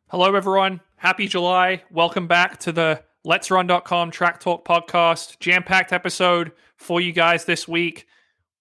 Hello, everyone. Happy July. Welcome back to the Let'sRun.com Track Talk podcast. Jam-packed episode for you guys this week.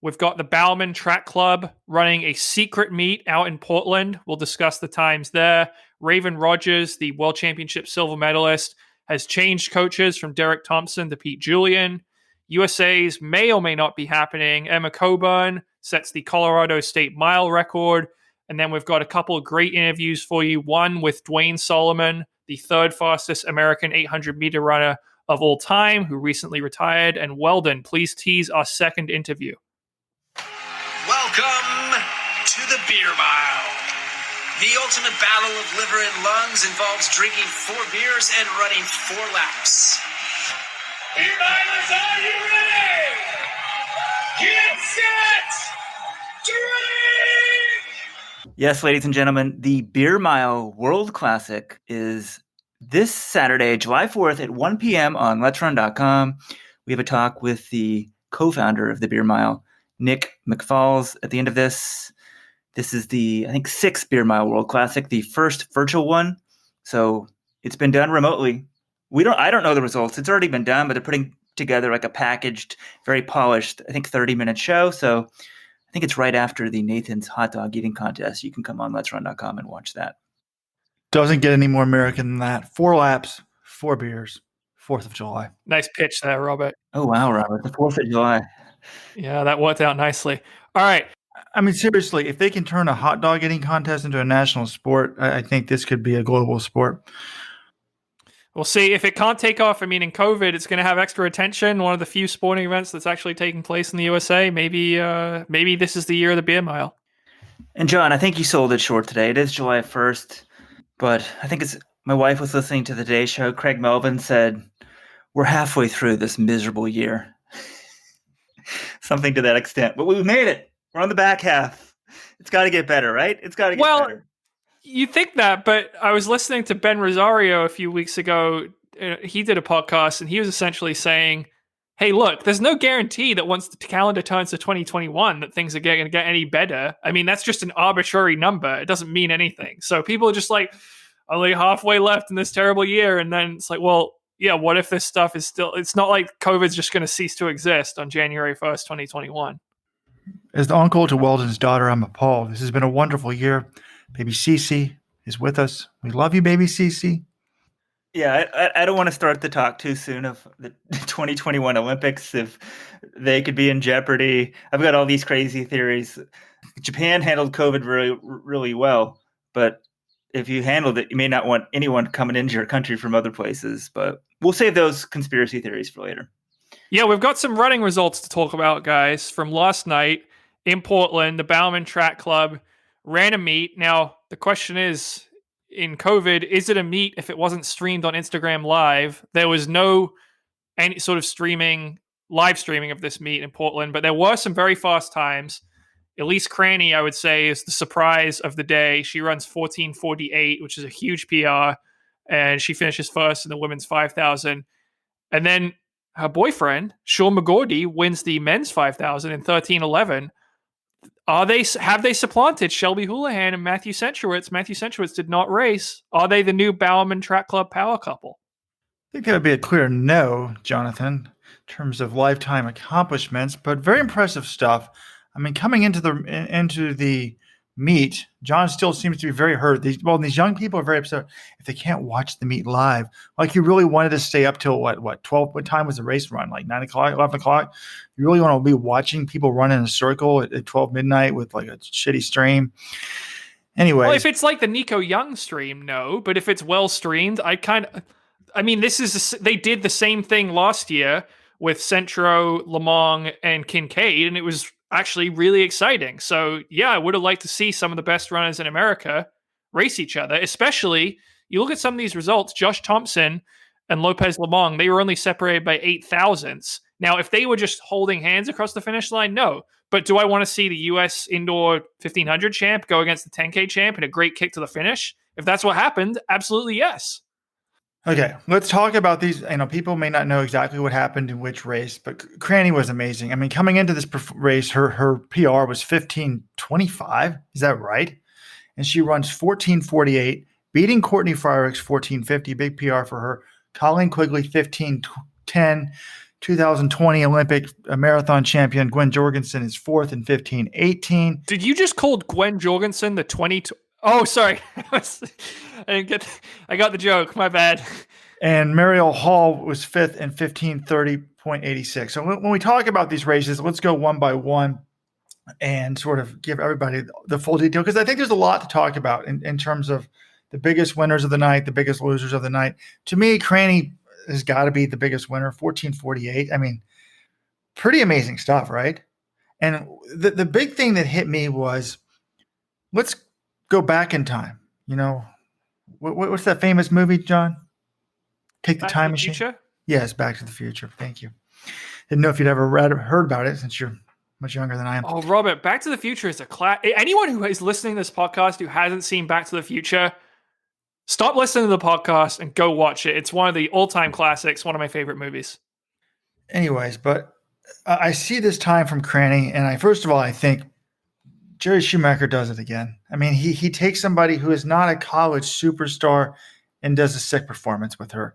We've got the Bowerman Track Club running a secret meet out in Portland. We'll discuss the times there. Raevyn Rogers, the World Championship silver medalist, has changed coaches from Derek Thompson to Pete Julian. USA's may or may not be happening. Emma Coburn sets the Colorado State mile record. And then we've got a couple of great interviews for you. One with Dwayne Solomon, the third fastest American 800-meter runner of all time, who recently retired. And Weldon, please tease our second interview. Welcome to the Beer Mile. The ultimate battle of liver and lungs involves drinking 4 beers and running 4 laps. Beer Milers, are you ready? Get set! Drink! Yes, ladies and gentlemen, the Beer Mile World Classic is this Saturday, July 4th at 1 p.m. on Let'sRun.com. We have a talk with the co-founder of the Beer Mile, Nick MacFalls, at the end of this. This is the, I think, 6th Beer Mile World Classic, the first virtual one. So it's been done remotely. I don't know the results. It's already been done, but they're putting together like a packaged, very polished, I think, 30-minute show. So I think it's right after the Nathan's hot dog eating contest. You can come on Let'sRun.com and watch that. Doesn't get any more American than that. 4 laps, 4 beers, 4th of July. Nice pitch there, Robert. Oh, wow, Robert. The 4th of July. Yeah, that worked out nicely. All right. I mean, seriously, if they can turn a hot dog eating contest into a national sport, I think this could be a global sport. We'll see. If it can't take off, I mean, in COVID, it's going to have extra attention. One of the few sporting events that's actually taking place in the USA. Maybe this is the year of the Beer Mile. And John, I think you sold it short today. It is July 1st, but I think my wife was listening to the Today Show. Craig Melvin said, we're halfway through this miserable year. Something to that extent. But we've made it. We're on the back half. It's got to get better, right? It's got to get better. You think that, but I was listening to Ben Rosario a few weeks ago. He did a podcast, and he was essentially saying, hey, look, there's no guarantee that once the calendar turns to 2021 that things are going to get any better. I mean, that's just an arbitrary number. It doesn't mean anything. So people are just like, only halfway left in this terrible year. And then it's like, well, yeah, what if this stuff is still... It's not like COVID's just going to cease to exist on January 1st, 2021. As the uncle to Weldon's daughter, I'm appalled. This has been a wonderful year. Baby Cece is with us. We love you, baby Cece. Yeah, I don't want to start the talk too soon of the 2021 Olympics, if they could be in jeopardy. I've got all these crazy theories. Japan handled COVID really, really well, but if you handled it, you may not want anyone coming into your country from other places. But we'll save those conspiracy theories for later. Yeah, we've got some running results to talk about, guys, from last night in Portland. The Bowerman Track Club ran a meet. Now, the question is, in COVID, is it a meet if it wasn't streamed on Instagram Live? There was no any sort of live streaming of this meet in Portland, but there were some very fast times. Elise Cranny, I would say, is the surprise of the day. She runs 14:48, which is a huge PR, and she finishes first in the women's 5,000. And then her boyfriend, Sean McGordy, wins the men's 5,000 in 13:11. Have they supplanted Shelby Houlihan and Matthew Centrowitz? Matthew Centrowitz did not race. Are they the new Bowerman Track Club power couple? I think that would be a clear no, Jonathan, in terms of lifetime accomplishments, but very impressive stuff. I mean, coming into the meet, John still seems to be very hurt. These young people are very upset if they can't watch the meet live. Like, you really wanted to stay up till what 12? What time was the race run? Like 9 o'clock, 11 o'clock? You really want to be watching people run in a circle at 12 midnight with like a shitty stream. Anyway, well, if it's like the Nico Young stream, no. But if it's well streamed, they did the same thing last year with Centro, Lamong, and Kincaid, and it was actually really exciting. So yeah, I would have liked to see some of the best runners in America race each other. Especially, you look at some of these results, Josh Thompson and Lopez Lamong, they were only separated by 8 thousandths. Now, if they were just holding hands across the finish line, no. But do I want to see the U.S. indoor 1500 champ go against the 10K champ in a great kick to the finish? If that's what happened, absolutely yes. Okay, let's talk about these. People may not know exactly what happened in which race, but Cranny was amazing. I mean, coming into this race, her PR was 15:25. Is that right? And she runs 14:48, beating Courtney Frerichs 1450, big PR for her. Colleen Quigley 1510, 2020 Olympic marathon champion Gwen Jorgensen is fourth in 1518. Did you just call Gwen Jorgensen the 20? Oh, sorry. I got the joke. My bad. And Mariel Hall was fifth in 1530.86. So when we talk about these races, let's go one by one and sort of give everybody the full detail, because I think there's a lot to talk about in terms of the biggest winners of the night, the biggest losers of the night. To me, Cranny has got to be the biggest winner, 1448. I mean, pretty amazing stuff, right? And the big thing that hit me was, let's go back in time. You know, what's that famous movie, John? Take the Time Machine? Future? Yes, Back to the Future. Thank you. Didn't know if you'd ever read or heard about it, since you're much younger than I am. Oh, Robert, Back to the Future is a class. Anyone who is listening to this podcast who hasn't seen Back to the Future, stop listening to the podcast and go watch it. It's one of the all-time classics, one of my favorite movies. Anyways, but I see this time from Cranny, and I think Jerry Schumacher does it again. I mean, he takes somebody who is not a college superstar and does a sick performance with her.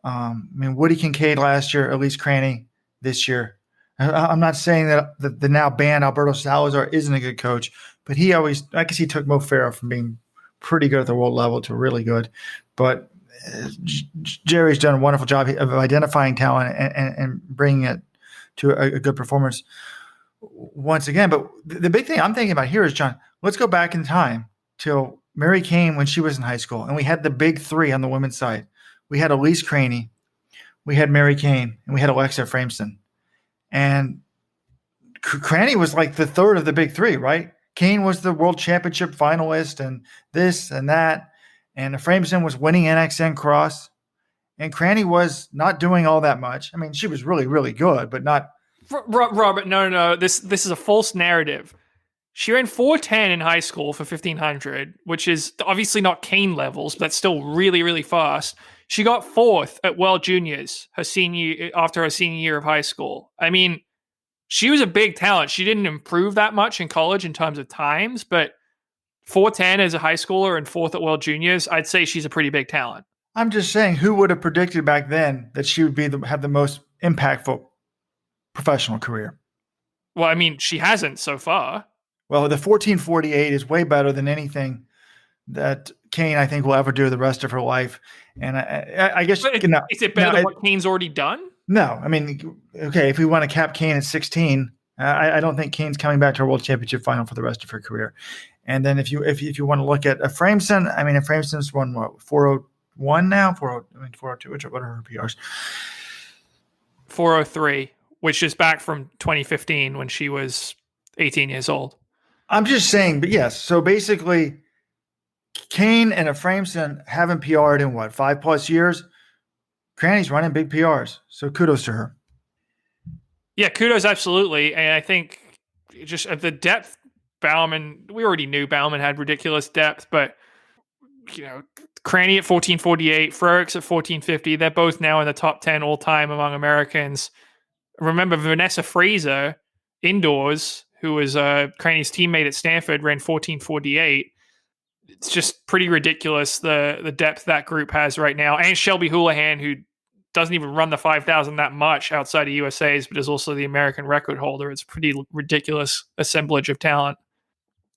I mean, Woody Kincaid last year, Elise Cranny this year. I'm not saying that the now banned Alberto Salazar isn't a good coach, but I guess he took Mo Farah from being pretty good at the world level to really good. But Jerry's done a wonderful job of identifying talent and bringing it to a good performance once again. But the big thing I'm thinking about here is, John, let's go back in time till Mary Kane when she was in high school, and we had the big three on the women's side. We had Elise Cranny, we had Mary Kane, and we had Alexa Frampson. And Cranny was like the third of the big three, right? Kane was the world championship finalist and this and that. And Frampson was winning NXN Cross. And Cranny was not doing all that much. I mean, she was really, really good, but not. Robert, no. This is a false narrative. She ran 4:10 in high school for 1500, which is obviously not Kane levels, but that's still really, really fast. She got fourth at World Juniors after her senior year of high school. I mean, she was a big talent. She didn't improve that much in college in terms of times, but 4:10 as a high schooler and fourth at World Juniors, I'd say she's a pretty big talent. I'm just saying, who would have predicted back then that she would have the most impactful professional career? Well, I mean, she hasn't so far. Well, the 1448 is way better than anything that Kane, I think, will ever do the rest of her life. And I guess is it better than what Kane's already done? No, I mean, okay, if we want to cap Kane at 16, I don't think Kane's coming back to a world championship final for the rest of her career. And then if you want to look at a Frampson, I mean, if Frampson's won what, 401 now, 402, what are her PRs? 403, which is back from 2015 when she was 18 years old. I'm just saying, but yes. So basically, Kane and a Frampson haven't PR'd in what, 5+ years? Cranny's running big PRs, so kudos to her. Yeah, kudos, absolutely. And I think just at the depth, Bowerman, we already knew Bowerman had ridiculous depth, but you know, Cranny at 1448, Frerichs at 1450, they're both now in the top 10 all time among Americans. Remember, Vanessa Fraser, indoors, who was Cranny's teammate at Stanford, ran 1448. It's just pretty ridiculous the depth that group has right now. And Shelby Houlihan, who doesn't even run the 5,000 that much outside of USA's, but is also the American record holder. It's a pretty ridiculous assemblage of talent.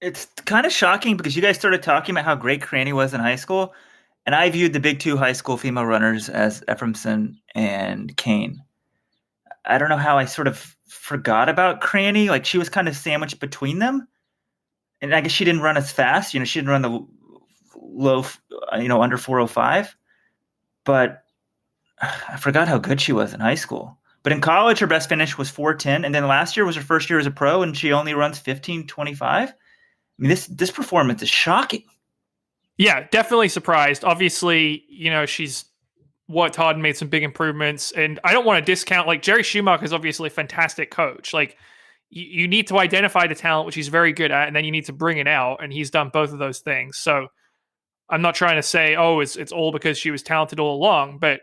It's kind of shocking because you guys started talking about how great Cranny was in high school, and I viewed the big two high school female runners as Ephraimson and Kane. I don't know how I sort of forgot about Cranny. Like, she was kind of sandwiched between them. And I guess she didn't run as fast. You know, she didn't run the low, under 405. But I forgot how good she was in high school. But in college, her best finish was 4:10. And then last year was her first year as a pro, and she only runs 15:25. I mean, this performance is shocking. Yeah, definitely surprised. Obviously, she's worked hard and made some big improvements. And I don't want to discount, like, Jerry Schumacher is obviously a fantastic coach. Like, you need to identify the talent, which he's very good at, and then you need to bring it out. And he's done both of those things. So I'm not trying to say, it's all because she was talented all along, but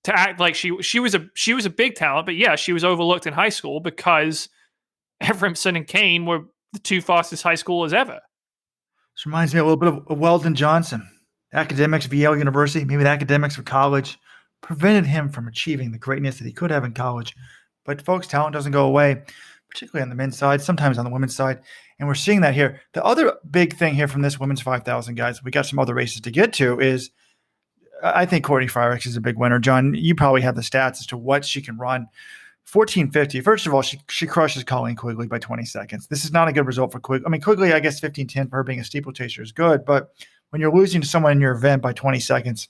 to act like she was a big talent, but yeah, she was overlooked in high school because Ephraimson and Kane were the two fastest high schoolers ever. This reminds me a little bit of Weldon Johnson. academics of Yale University, maybe the academics of college, prevented him from achieving the greatness that he could have in college. But folks, talent doesn't go away, particularly on the men's side, sometimes on the women's side. And we're seeing that here. The other big thing here from this women's 5,000, guys, we got some other races to get to, is I think Courtney Frerichs is a big winner. John, you probably have the stats as to what she can run. 14:50. First of all, she crushes Colleen Quigley by 20 seconds. This is not a good result for Quigley. I mean, Quigley, I guess 15:10 for her being a steeplechaser is good, but when you're losing to someone in your event by 20 seconds,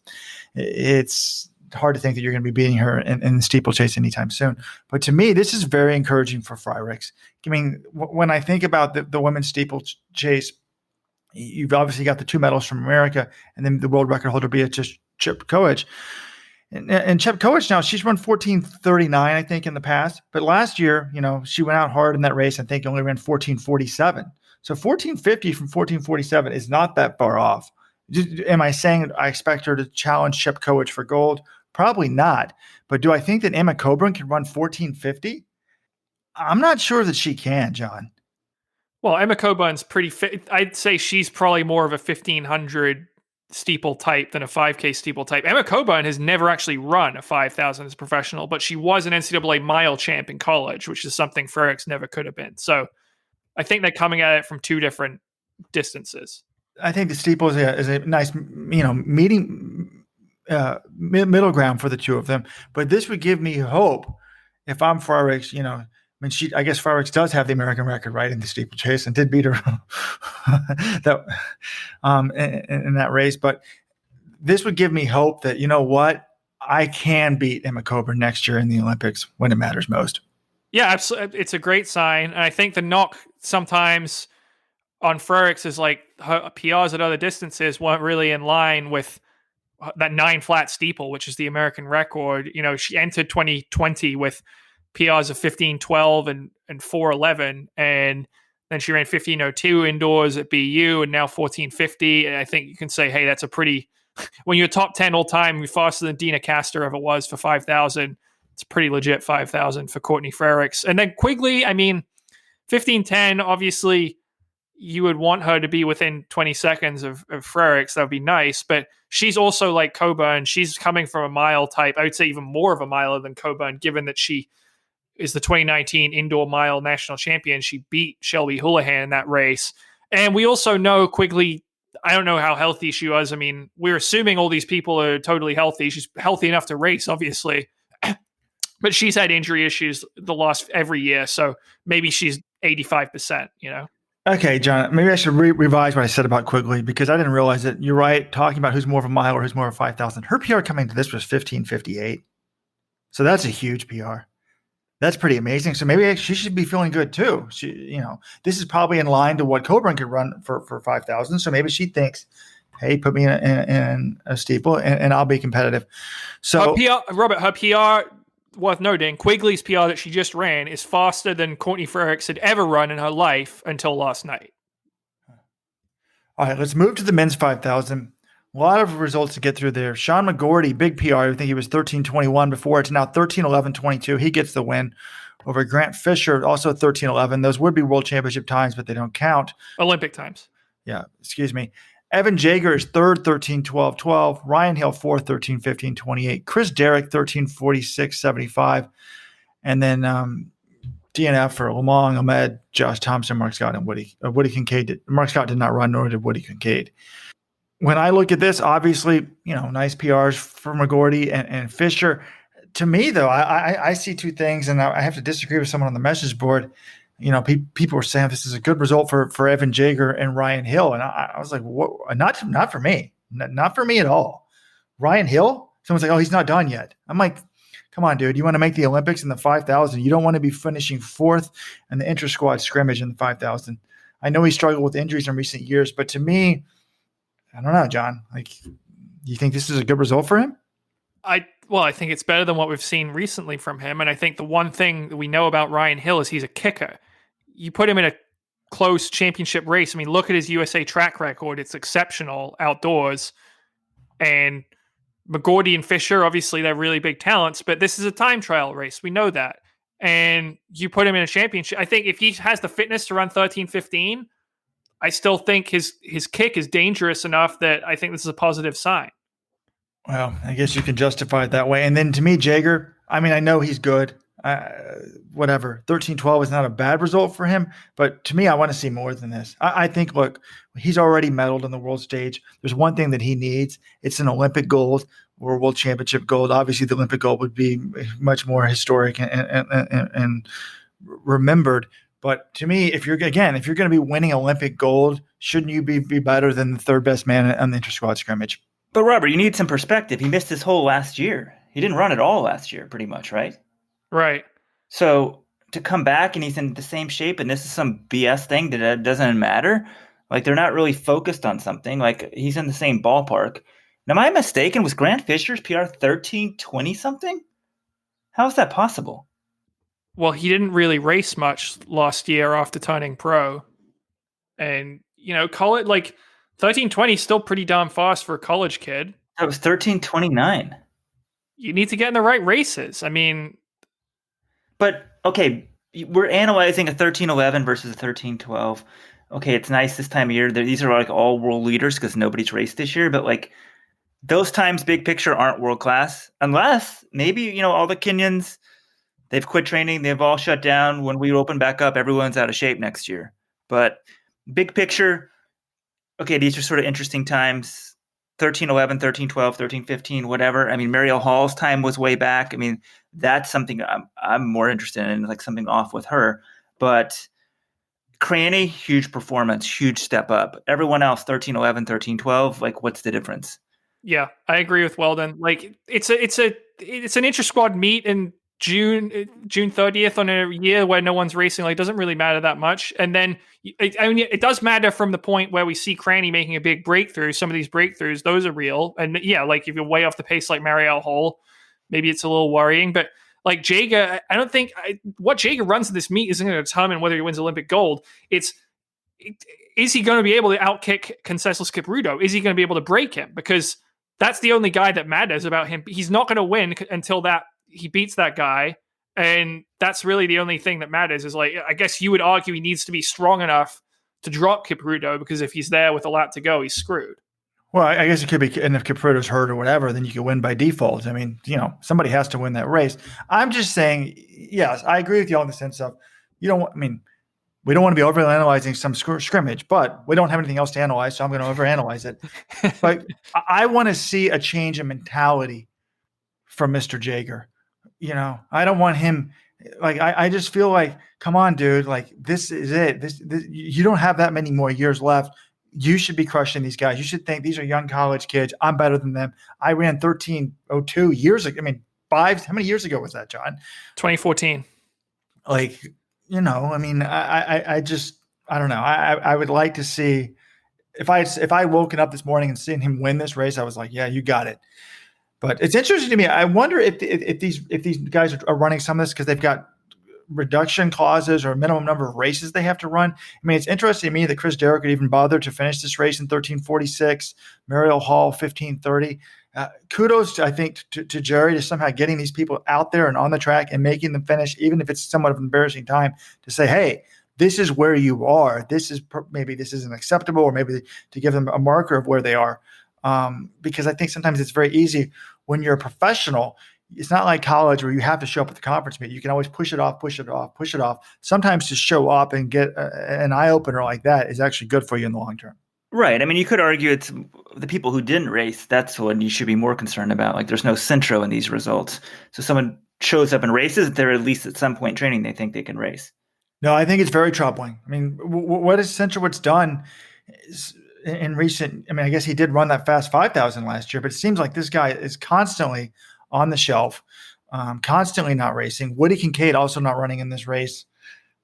it's hard to think that you're going to be beating her in the steeplechase anytime soon. But to me, this is very encouraging for Frerichs. I mean, when I think about the women's steeplechase, you've obviously got the 2 medals from America, and then the world record holder be just Chip Coach. And Chip Coach now, she's run 14:39, I think, in the past. But last year, she went out hard in that race. I think only ran 14:47. So 14:50 from 14:47 is not that far off. Am I saying I expect her to challenge Chip Coach for gold? Probably not. But do I think that Emma Coburn can run 14:50? I'm not sure that she can, John. Well, Emma Coburn's pretty fit. I'd say she's probably more of a 1,500 steeple type than a 5K steeple type. Emma Coburn has never actually run a 5,000 as a professional, but she was an NCAA mile champ in college, which is something Frerichs never could have been. So I think they're coming at it from 2 different distances. I think the steeple is a nice, meeting middle ground for the 2 of them. But this would give me hope if I'm Frerichs, I guess Frerichs does have the American record, right, in the steeplechase, and did beat her in that race. But this would give me hope that, I can beat Emma Coburn next year in the Olympics when it matters most. Yeah, absolutely. It's a great sign. And I think the knock sometimes on Frerichs is like her PRs at other distances weren't really in line with that 9 flat steeple, which is the American record. She entered 2020 with PRs of 15:12 and 4:11, and then she ran 15:02 indoors at BU, and now 14:50. And I think you can say, hey, that's a pretty, when you're top 10 all time, you're faster than Dina Castor ever was for 5,000. It's a pretty legit 5,000 for Courtney Frerichs. And then Quigley, I mean, 15:10, obviously you would want her to be within 20 seconds of Frerichs. That would be nice, but she's also like Coburn. She's coming from a mile type. I would say even more of a miler than Coburn, given that she is the 2019 indoor mile national champion. She beat Shelby Houlihan in that race. And we also know Quigley, I don't know how healthy she was. I mean, we're assuming all these people are totally healthy. She's healthy enough to race, obviously. But she's had injury issues the last every year. So maybe she's 85%, Okay, John, maybe I should revise what I said about Quigley, because I didn't realize it. You're right, talking about who's more of a mile or who's more of a 5,000. Her PR coming to this was 15:58. So that's a huge PR. That's pretty amazing. So maybe she should be feeling good too. This is probably in line to what Coburn could run for 5,000. So maybe she thinks, hey, put me in a steeple and I'll be competitive. So her PR, worth noting, Quigley's PR that she just ran is faster than Courtney Frerichs had ever run in her life until last night. All right, let's move to the men's 5,000. A lot of results to get through there. Sean McGorty, big PR. I think he was 13:21 before. It's now 13:11:22. He gets the win over Grant Fisher, also 13:11. Those would be world championship times, but they don't count. Olympic times. Yeah, excuse me. Evan Jager is third, 13:12:12. Ryan Hill, fourth, 13:15:28. Chris Derrick, 13:46:75. And then DNF for Lamong, Ahmed, Josh Thompson, Mark Scott, and Woody Kincaid. Mark Scott did not run, nor did Woody Kincaid. When I look at this, obviously, nice PRs for McGorty and Fisher. To me, though, I see 2 things, and I have to disagree with someone on the message board. People were saying this is a good result for Evan Jager and Ryan Hill, and I was like, what? Not for me, not for me at all. Ryan Hill? Someone's like, oh, he's not done yet. I'm like, come on, dude. You want to make the Olympics in the 5,000? You don't want to be finishing 4th in the intra-squad scrimmage in the 5,000. I know he struggled with injuries in recent years, but to me, I don't know, John. Like, you think this is a good result for him? I think it's better than what we've seen recently from him. And I think the one thing that we know about Ryan Hill is he's a kicker. You put him in a close championship race. I mean, look at his USA track record. It's exceptional outdoors. And McGorty and Fisher, obviously, they're really big talents, but this is a time trial race. We know that. And you put him in a championship. I think if he has the fitness to run 13:15, I still think his kick is dangerous enough that I think this is a positive sign. Well, I guess you can justify it that way. And then to me, Jaeger, I mean, I know he's good. Whatever. 13-12 is not a bad result for him, but to me, I want to see more than this. I think, look, he's already medaled on the world stage. There's one thing that he needs. It's an Olympic gold or World Championship gold. Obviously, the Olympic gold would be much more historic and remembered. But to me, if you're going to be winning Olympic gold, shouldn't you be better than the third best man on the inter-squad scrimmage? But Robert, you need some perspective. He missed his whole last year. He didn't run at all last year, pretty much, right? Right. So to come back and he's in the same shape and this is some BS thing that doesn't matter, like they're not really focused on something. Like he's in the same ballpark. Now, am I mistaken? Was Grant Fisher's PR 13-20 something? How is that possible? Well, he didn't really race much last year after turning pro. And, call it like 13-20 is still pretty darn fast for a college kid. That was 13-29. You need to get in the right races. I mean, but okay, we're analyzing a 13-11 versus a 13-12. Okay, it's nice this time of year. These are like all world leaders because nobody's raced this year. But like those times, big picture, aren't world class unless maybe all the Kenyans, they've quit training. They've all shut down. When we open back up, everyone's out of shape next year. But big picture, okay, these are sort of interesting times. 13-11, 13-12, 13-15, whatever. I mean, Mariel Hall's time was way back. I mean, that's something I'm more interested in, like something off with her. But Cranny, huge performance, huge step up. Everyone else, 13-11, 13-12, like what's the difference? Yeah, I agree with Weldon. Like it's an inter-squad meet in June 30th on a year where no one's racing. Like it doesn't really matter that much. And then it does matter from the point where we see Cranny making a big breakthrough. Some of these breakthroughs, those are real. And yeah, like if you're way off the pace like Marielle Hall, maybe it's a little worrying. But like Jaeger, I don't think what Jaeger runs in this meet isn't going to determine whether he wins Olympic gold. Is he going to be able to outkick Conseslus Kipruto? Is he going to be able to break him? Because that's the only guy that matters about him. He's not going to win until he beats that guy. And that's really the only thing that matters is like, I guess you would argue he needs to be strong enough to drop Kipruto because if he's there with a lap to go, he's screwed. Well, I guess it could be, and if Kipruto's hurt or whatever, then you can win by default. I mean, somebody has to win that race. I'm just saying, yes, I agree with you all in the sense of, we don't want to be overanalyzing some scrimmage, but we don't have anything else to analyze, so I'm going to overanalyze it. But I want to see a change in mentality from Mr. Jaeger. I don't want him like I just feel like, come on, dude, like this is it. This you don't have that many more years left. You should be crushing these guys. You should think these are young college kids. I'm better than them. I ran 13:02 years ago. I mean, how many years ago was that, John? 2014. Like, I just I don't know. I would like to see if I woken up this morning and seen him win this race, I was like, yeah, you got it. But it's interesting to me. I wonder if these guys are running some of this because they've got reduction clauses or a minimum number of races they have to run. I mean, it's interesting to me that Chris Derrick could even bother to finish this race in 13:46, Mariel Hall 15:30. Kudos, I think, to Jerry to somehow getting these people out there and on the track and making them finish, even if it's somewhat of an embarrassing time, to say, hey, this is where you are. Maybe this isn't acceptable, or maybe to give them a marker of where they are. Because I think sometimes it's very easy when you're a professional. It's not like college where you have to show up at the conference meeting. You can always push it off. Sometimes to show up and get an eye opener like that is actually good for you in the long term. Right. I mean, you could argue it's the people who didn't race. That's what you should be more concerned about. Like there's no centro in these results. So someone shows up and races, they're at least at some point in training, they think they can race. No, I think it's very troubling. I mean, what is central? What's done in recent, I guess he did run that fast 5,000 last year, but it seems like this guy is constantly on the shelf, constantly not racing. Woody Kincaid also not running in this race.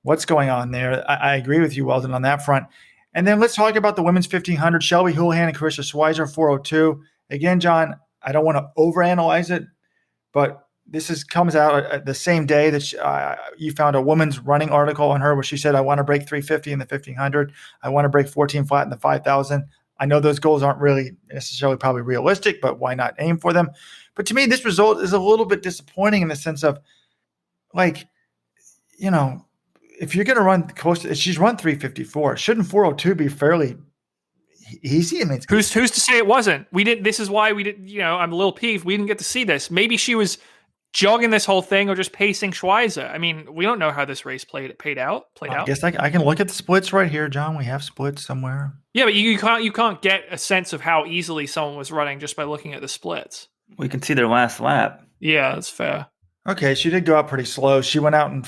What's going on there? I agree with you, Weldon, on that front. And then let's talk about the women's 1,500. Shelby Houlihan and Carissa Schweizer, 4:02. Again, John, I don't want to overanalyze it, but this comes out the same day that you found a woman's running article on her where she said, I want to break 350 in the 1,500. I want to break 14 flat in the 5,000. I know those goals aren't really necessarily probably realistic, but why not aim for them? But to me, this result is a little bit disappointing in the sense of, like, if you're going to run close to, she's run 354. Shouldn't 402 be fairly easy? I mean, who's to say it wasn't? We didn't. This is why we didn't. I'm a little peeved. We didn't get to see this. Maybe she was jogging this whole thing or just pacing Schweizer. I mean, we don't know how this race played out. I guess I can look at the splits right here, John. We have splits somewhere. Yeah, but you can't get a sense of how easily someone was running just by looking at the splits. We can see their last lap. Yeah, that's fair. Okay, she did go out pretty slow. She went out in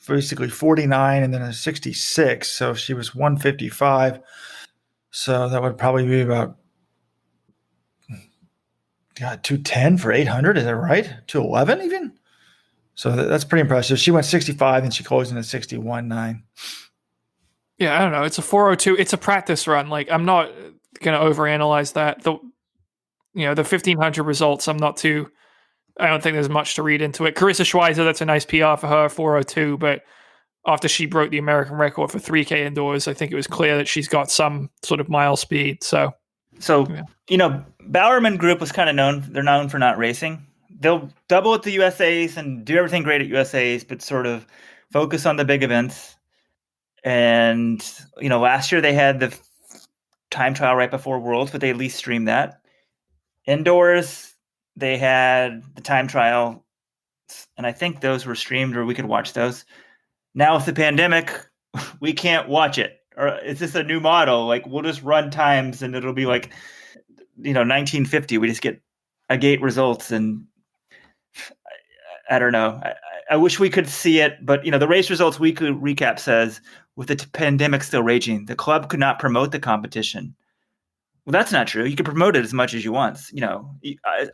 basically 49 and then a 66. So she was 155. So that would probably be about 210 for 800. Is that right? 211 even? So that's pretty impressive. She went 65 and she closed in at 61.9. Yeah, I don't know. It's a 402. It's a practice run. Like, I'm not going to overanalyze that. The 1500 results, I don't think there's much to read into it. Carissa Schweizer, that's a nice PR for her, 402. But after she broke the American record for 3K indoors, I think it was clear that she's got some sort of mile speed. So yeah. Bowerman Group was kind of known. They're known for not racing. They'll double at the USAs and do everything great at USAs, but sort of focus on the big events. And, last year they had the time trial right before Worlds, but they at least streamed that. Indoors, they had the time trial, and I think those were streamed or we could watch those. Now with the pandemic, we can't watch it. Or is this a new model? Like, we'll just run times and it'll be like, 1950. We just get a gate results, and I don't know. I wish we could see it, but the Race Results Weekly recap says, with the pandemic still raging, the club could not promote the competition. Well, that's not true. You can promote it as much as you want.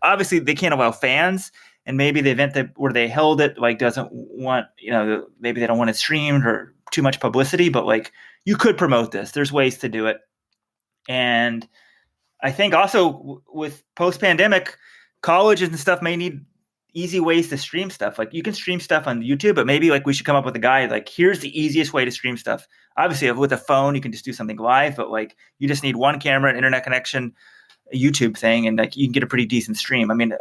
Obviously they can't allow fans, and maybe the event where they held it doesn't want, maybe they don't want it streamed or too much publicity. But you could promote this. There's ways to do it, and I think also with post-pandemic, colleges and stuff may need easy ways to stream stuff. You can stream stuff on YouTube, but maybe we should come up with a guide. Here's the easiest way to stream stuff. Obviously, with a phone, you can just do something live, but you just need one camera, an internet connection, a YouTube thing, and you can get a pretty decent stream. I mean,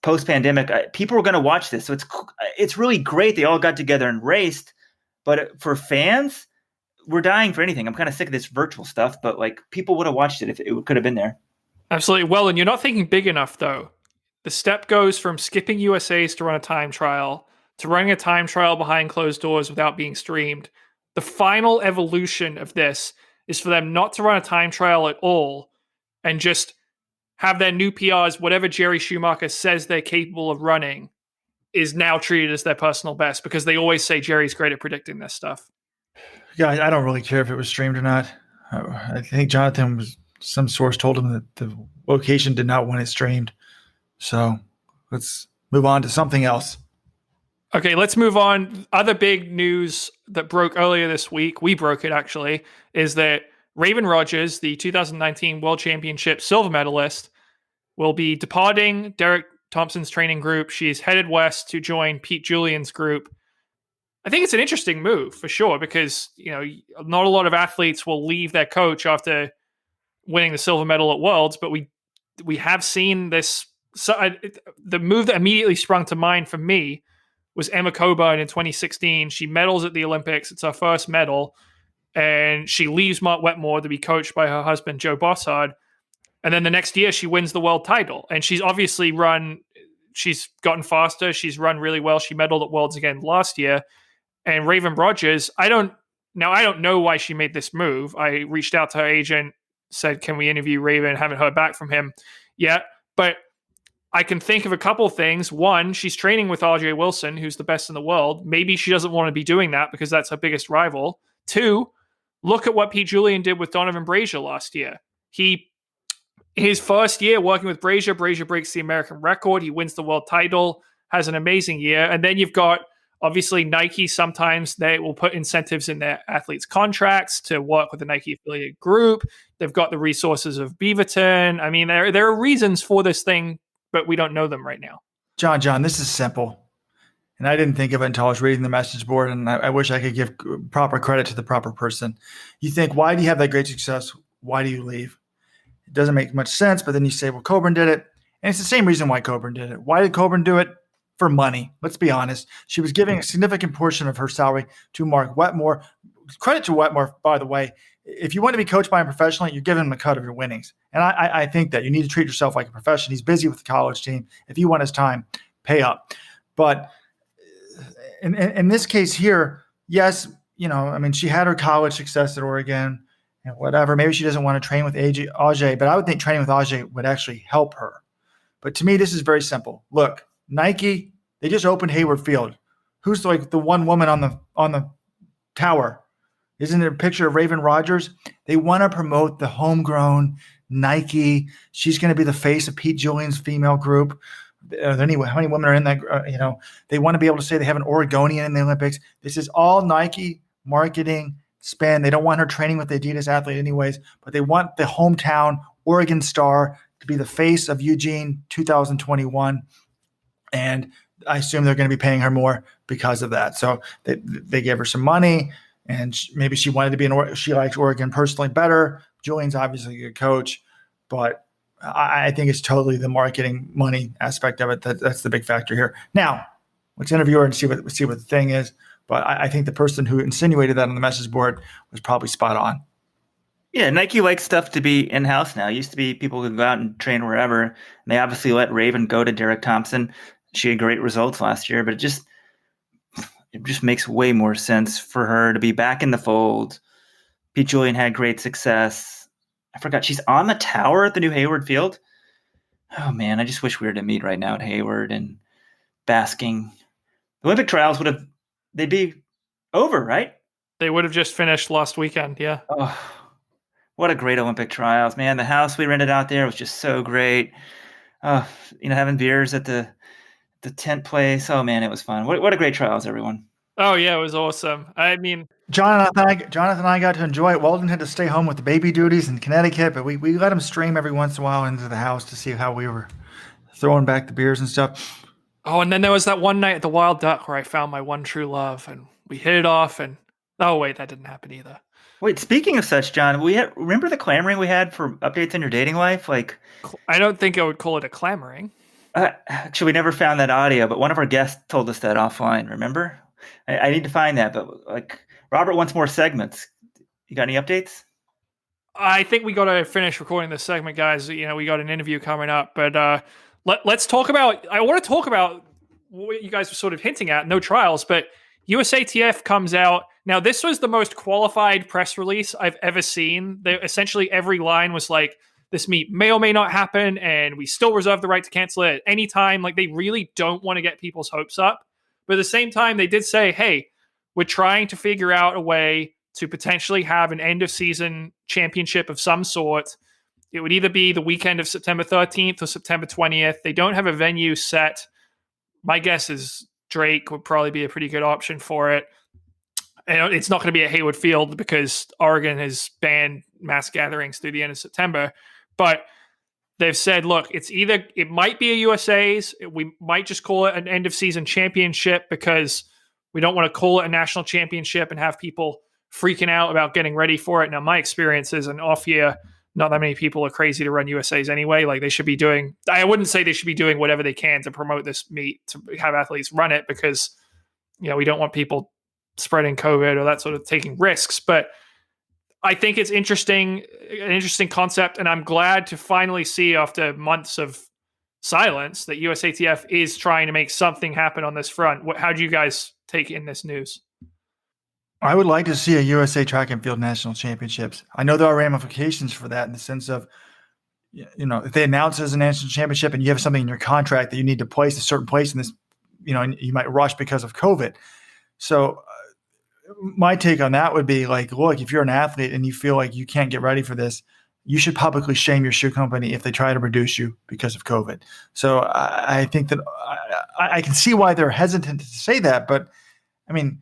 post-pandemic, people were going to watch this, so it's really great. They all got together and raced, but for fans, we're dying for anything. I'm kind of sick of this virtual stuff, but people would have watched it if it could have been there. Absolutely. Well, and you're not thinking big enough, though. The step goes from skipping USAs to run a time trial to running a time trial behind closed doors without being streamed. The final evolution of this is for them not to run a time trial at all and just have their new PRs, whatever Jerry Schumacher says they're capable of running, is now treated as their personal best, because they always say Jerry's great at predicting this stuff. Yeah, I don't really care if it was streamed or not. I think some source told him that the location did not want it streamed. So let's move on to something else. Okay, let's move on. Other big news that broke earlier this week, we broke it actually, is that Raevyn Rogers, the 2019 World Championship silver medalist, will be departing Derek Thompson's training group. She's headed west to join Pete Julian's group. I think it's an interesting move for sure, because not a lot of athletes will leave their coach after winning the silver medal at Worlds, but we have seen this. So the move that immediately sprung to mind for me was Emma Coburn in 2016. She medals at the Olympics. It's her first medal. And she leaves Mark Wetmore to be coached by her husband, Joe Bossard. And then the next year, she wins the world title. And she's obviously she's gotten faster. She's run really well. She medaled at Worlds again last year. And Raevyn Rogers, I don't know why she made this move. I reached out to her agent, said, can we interview Raevyn? Haven't heard back from him yet. But I can think of a couple of things. One, she's training with RJ Wilson, who's the best in the world. Maybe she doesn't want to be doing that because that's her biggest rival. Two, look at what Pete Julian did with Donovan Brazier last year. His first year working with Brazier breaks the American record. He wins the world title, has an amazing year. And then you've got, obviously, Nike. Sometimes they will put incentives in their athletes' contracts to work with the Nike affiliate group. They've got the resources of Beaverton. I mean, there are reasons for this thing, but we don't know them right now. John, this is simple. And I didn't think of it until I was reading the message board, and I wish I could give proper credit to the proper person. You think, why do you have that great success? Why do you leave? It doesn't make much sense, but then you say, well, Coburn did it. And it's the same reason why Coburn did it. Why did Coburn do it? for money. Let's be honest. She was giving a significant portion of her salary to Mark Wetmore. Credit to Wetmore, by the way. If you want to be coached by him professionally, you're giving him a cut of your winnings. And I think that you need to treat yourself like a professional. He's busy with the college team. If you want his time, pay up. But in this case here, yes, she had her college success at Oregon and whatever. Maybe she doesn't want to train with Ajay, but I would think training with Ajay would actually help her. But to me, this is very simple. Look, Nike, they just opened Hayward Field. Who's like the one woman on the tower? Isn't it a picture of Raevyn Rogers? They want to promote the homegrown Nike. She's going to be the face of Pete Julian's female group. Anyway, how many women are in that? They want to be able to say they have an Oregonian in the Olympics. This is all Nike marketing spin. They don't want her training with the Adidas athlete anyways, but they want the hometown Oregon star to be the face of Eugene 2021. And I assume they're going to be paying her more because of that. So they gave her some money. And maybe she wanted to be she likes Oregon personally better. Julian's obviously a good coach, but I think it's totally the marketing money aspect of it. That's the big factor here. Now, let's interview her and see what the thing is. But I think the person who insinuated that on the message board was probably spot on. Yeah, Nike likes stuff to be in-house now. It used to be people could go out and train wherever. And they obviously let Raevyn go to Derek Thompson. She had great results last year, but it just makes way more sense for her to be back in the fold. Pete Julian had great success. I forgot she's on the tower at the new Hayward Field. Oh man, I just wish we were to meet right now at Hayward and basking. The Olympic trials they'd be over, right? They would have just finished last weekend, yeah. Oh, what a great Olympic trials, man. The house we rented out there was just so great. Having beers at the tent place. Oh man, it was fun. What a great trials, everyone. Oh yeah, it was awesome. I mean, Jonathan and I got to enjoy it. Weldon had to stay home with the baby duties in Connecticut, but we let him stream every once in a while into the house to see how we were throwing back the beers and stuff. Oh, and then there was that one night at the Wild Duck where I found my one true love, and we hit it off. And oh wait, that didn't happen either. Wait, speaking of such, John, remember the clamoring we had for updates on your dating life? Like, I don't think I would call it a clamoring. Actually, we never found that audio, but one of our guests told us that offline. Remember? I need to find that, but like Robert wants more segments. You got any updates? I think we got to finish recording this segment, guys. We got an interview coming up, but let's talk about. I want to talk about what you guys were sort of hinting at. No trials, but USATF comes out now. This was the most qualified press release I've ever seen. Essentially every line was like, "This meet may or may not happen, and we still reserve the right to cancel it at any time." Like they really don't want to get people's hopes up. But at the same time, they did say, hey, we're trying to figure out a way to potentially have an end-of-season championship of some sort. It would either be the weekend of September 13th or September 20th. They don't have a venue set. My guess is Drake would probably be a pretty good option for it. And it's not going to be at Hayward Field because Oregon has banned mass gatherings through the end of September. But they've said, look, it might be a USA's. We might just call it an end of season championship because we don't want to call it a national championship and have people freaking out about getting ready for it. Now, my experience is an off year. Not that many people are crazy to run USA's anyway. Like they should be doing, I wouldn't say they should be doing whatever they can to promote this meet, to have athletes run it because, we don't want people spreading COVID or that sort of taking risks. But I think it's an interesting concept, and I'm glad to finally see after months of silence that USATF is trying to make something happen on this front. How do you guys take in this news? I would like to see a USA Track and Field National Championships. I know there are ramifications for that in the sense of, if they announce it as a national championship and you have something in your contract that you need to place a certain place in this, and you might rush because of COVID. So my take on that would be like, look, if you're an athlete and you feel like you can't get ready for this, you should publicly shame your shoe company if they try to reduce you because of COVID. So I think that I can see why they're hesitant to say that. But I mean,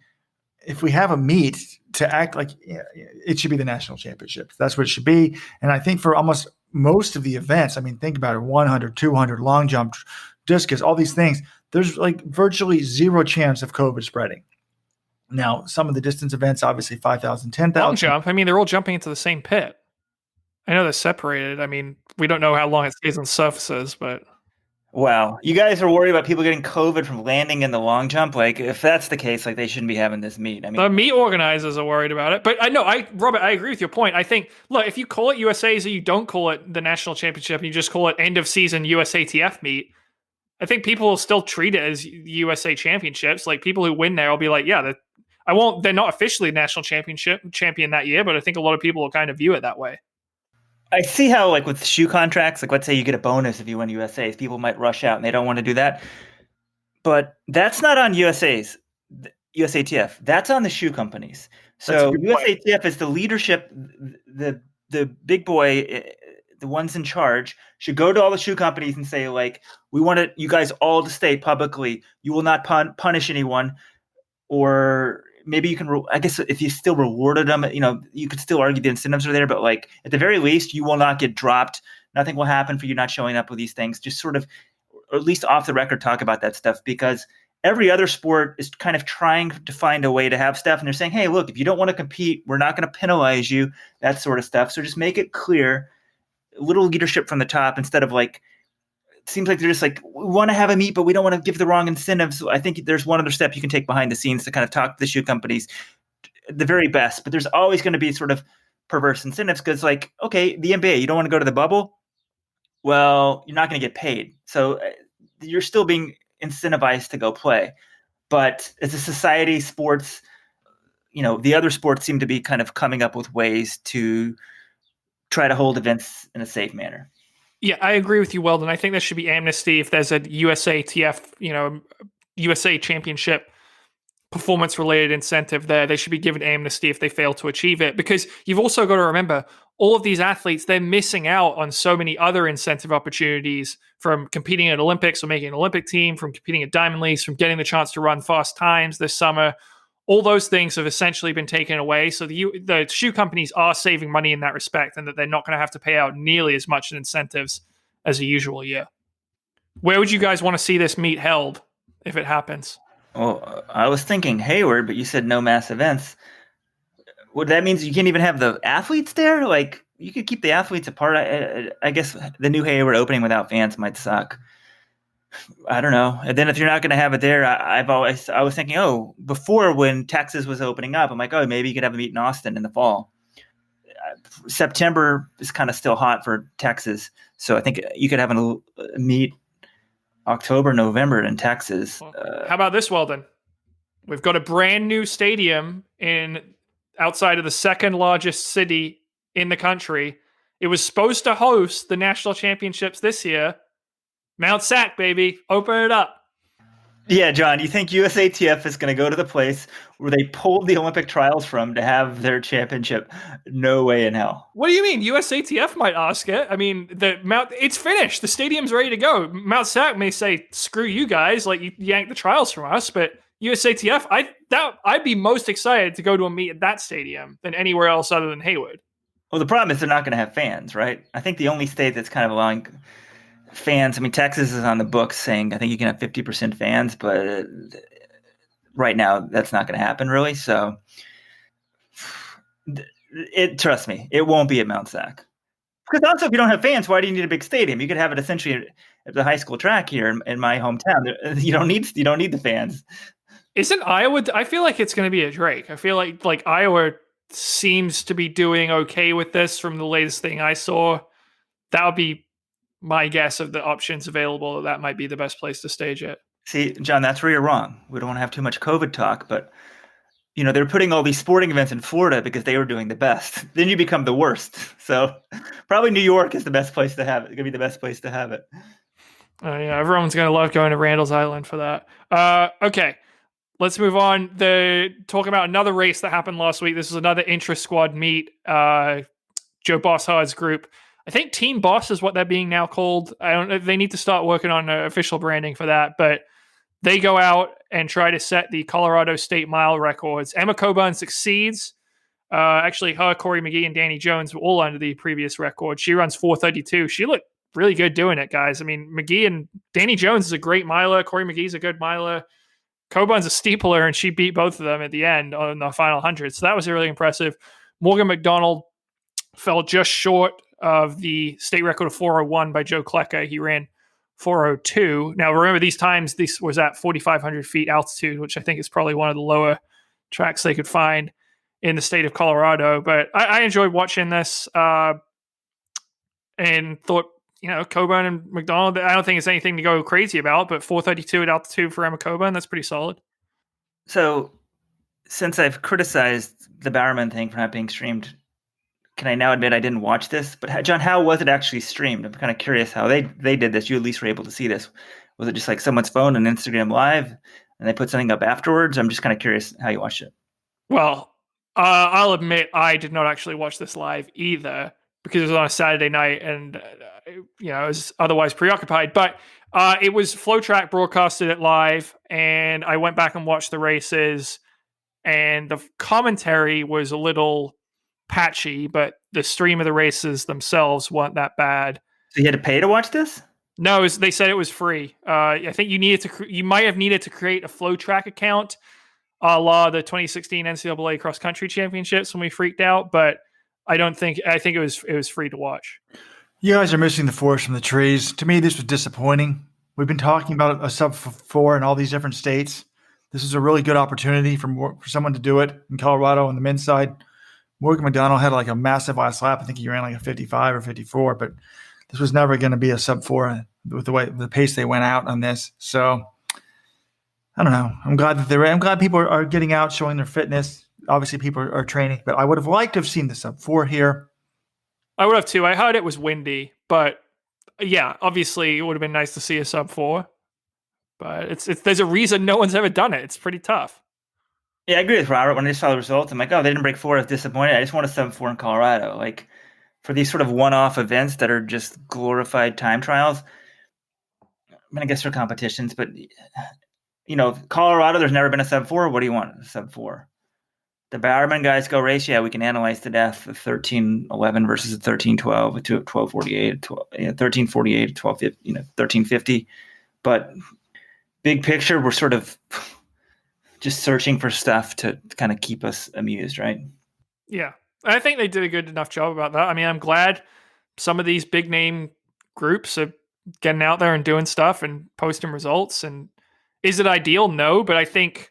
if we have a meet to act like it should be the national championships, that's what it should be. And I think for almost most of the events, I mean, think about it, 100, 200, long jump, discus, all these things, there's like virtually zero chance of COVID spreading. Now, some of the distance events, obviously 5,000, 10,000. Long jump, I mean, they're all jumping into the same pit. I know they're separated. I mean, we don't know how long it stays on surfaces, but... Wow. You guys are worried about people getting COVID from landing in the long jump? Like, if that's the case, like, they shouldn't be having this meet. I mean, The meet organizers are worried about it. But I know, Robert, I agree with your point. I think, look, if you call it USA's or you don't call it the national championship, and you just call it end of season USATF meet, I think people will still treat it as USA championships. Like, people who win there will be like, yeah, they're not officially national champion that year, but I think a lot of people will kind of view it that way. I see how, like, with shoe contracts, like, let's say you get a bonus if you win USA's, people might rush out and they don't want to do that. But that's not on USATF. That's on the shoe companies. So USATF is the leadership, the big boy, the ones in charge should go to all the shoe companies and say, like, we want you guys all to state publicly, you will not punish anyone, or maybe you can, I guess if you still rewarded them, you could still argue the incentives are there, but like at the very least, you will not get dropped. Nothing will happen for you not showing up with these things. Just sort of, or at least off the record, talk about that stuff, because every other sport is kind of trying to find a way to have stuff. And they're saying, hey, look, if you don't want to compete, we're not going to penalize you, that sort of stuff. So just make it clear, a little leadership from the top, instead of like, it seems like they're just like, we want to have a meet, but we don't want to give the wrong incentives. So I think there's one other step you can take behind the scenes to kind of talk to the shoe companies, the very best. But there's always going to be sort of perverse incentives, because, like, okay, the NBA, you don't want to go to the bubble? Well, you're not going to get paid. So you're still being incentivized to go play. But as a society, sports, the other sports seem to be kind of coming up with ways to try to hold events in a safe manner. Yeah, I agree with you, Weldon. I think there should be amnesty if there's a USATF, USA championship performance-related incentive there. They should be given amnesty if they fail to achieve it, because you've also got to remember, all of these athletes, they're missing out on so many other incentive opportunities, from competing at Olympics or making an Olympic team, from competing at Diamond Leagues, from getting the chance to run fast times this summer. All those things have essentially been taken away. So the shoe companies are saving money in that respect, and that they're not going to have to pay out nearly as much in incentives as a usual year. Where would you guys want to see this meet held if it happens? Well, I was thinking Hayward, but you said no mass events. What that means, you can't even have the athletes there? Like, you could keep the athletes apart. I guess the new Hayward opening without fans might suck. I don't know. And then if you're not going to have it there, I was thinking, before when Texas was opening up, I'm like, maybe you could have a meet in Austin in the fall. September is kind of still hot for Texas, so I think you could have a meet October, November in Texas. How about this, Weldon? We've got a brand new stadium outside of the second largest city in the country. It was supposed to host the national championships this year. Mount Sac, baby. Open it up. Yeah, John, you think USATF is going to go to the place where they pulled the Olympic trials from to have their championship? No way in hell. What do you mean? USATF might ask it. I mean, it's finished. The stadium's ready to go. Mount Sac may say, screw you guys, like, you yanked the trials from us, but USATF, I'd be most excited to go to a meet at that stadium than anywhere else other than Hayward. Well, the problem is they're not going to have fans, right? I think the only state that's kind of allowing fans, I mean, Texas is on the books saying I think you can have 50% fans, but right now that's not going to happen, really. So trust me, it won't be at Mount Sac. Because also, if you don't have fans, why do you need a big stadium? You could have it essentially at the high school track here in my hometown. You don't need the fans. Isn't Iowa? I feel like it's going to be a Drake. I feel like Iowa seems to be doing okay with this from the latest thing I saw. That would be my guess of the options available. That might be the best place to stage it. See, John, that's where you're wrong. We don't want to have too much COVID talk, but they're putting all these sporting events in Florida because they were doing the best. Then you become the worst. So probably New York is the best place to have it. It's going to be the best place to have it. Yeah, everyone's going to love going to Randall's Island for that. Okay, let's move on. Talk about another race that happened last week. This is another Intrasquad meet. Joe Bosshard's group. I think Team Boss is what they're being now called. I don't know. They need to start working on official branding for that, but they go out and try to set the Colorado State mile records. Emma Coburn succeeds. Actually, her, Corey McGee, and Danny Jones were all under the previous record. She runs 4:32. She looked really good doing it, guys. I mean, McGee and Danny Jones is a great miler. Corey McGee's a good miler. Coburn's a steepler, and she beat both of them at the end on the final 100. So that was really impressive. Morgan McDonald fell just short of the state record of 4:01 by Joe Klecker. He ran 4:02. Now, remember these times, this was at 4,500 feet altitude, which I think is probably one of the lower tracks they could find in the state of Colorado. But I enjoyed watching this and thought, Coburn and McDonald, I don't think it's anything to go crazy about, but 4:32 at altitude for Emma Coburn, that's pretty solid. So, since I've criticized the Bowerman thing for not being streamed, can I now admit I didn't watch this? But John, how was it actually streamed? I'm kind of curious how they did this. You at least were able to see this. Was it just like someone's phone on Instagram Live and they put something up afterwards? I'm just kind of curious how you watched it. Well, I'll admit I did not actually watch this live either because it was on a Saturday night and I was otherwise preoccupied. But it was FlowTrack broadcasted it live, and I went back and watched the races, and the commentary was a little patchy, but the stream of the races themselves weren't that bad. So you had to pay to watch this? No, they said it was free. I think you might have needed to create a FlowTrack account, a la the 2016 NCAA Cross Country Championships when we freaked out. But I think it was free to watch. You guys are missing the forest from the trees. To me, this was disappointing. We've been talking about a sub 4 in all these different states. This is a really good opportunity for someone to do it in Colorado on the men's side. Morgan McDonald had like a massive last lap. I think he ran like a 55 or 54, but this was never going to be a sub 4 with the pace they went out on this. So I don't know. I'm glad people are getting out, showing their fitness. Obviously, people are training, but I would have liked to have seen the sub 4 here. I would have too. I heard it was windy, but yeah, obviously it would have been nice to see a sub 4. But there's a reason no one's ever done it. It's pretty tough. Yeah, I agree with Robert. When I saw the results, I'm like, oh, they didn't break 4. I was disappointed. I just want a sub 4 in Colorado. Like, for these sort of one-off events that are just glorified time trials, I mean, I guess they're competitions, but, Colorado, there's never been a sub 4. What do you want? A sub 4. The Bowerman guys go race. Yeah, we can analyze to death the 13:11 versus the 13:12 to 12:48, 13:48, 12:50, 13:50. But big picture, we're sort of just searching for stuff to kind of keep us amused, right? Yeah. I think they did a good enough job about that. I mean, I'm glad some of these big name groups are getting out there and doing stuff and posting results. And is it ideal? No, but I think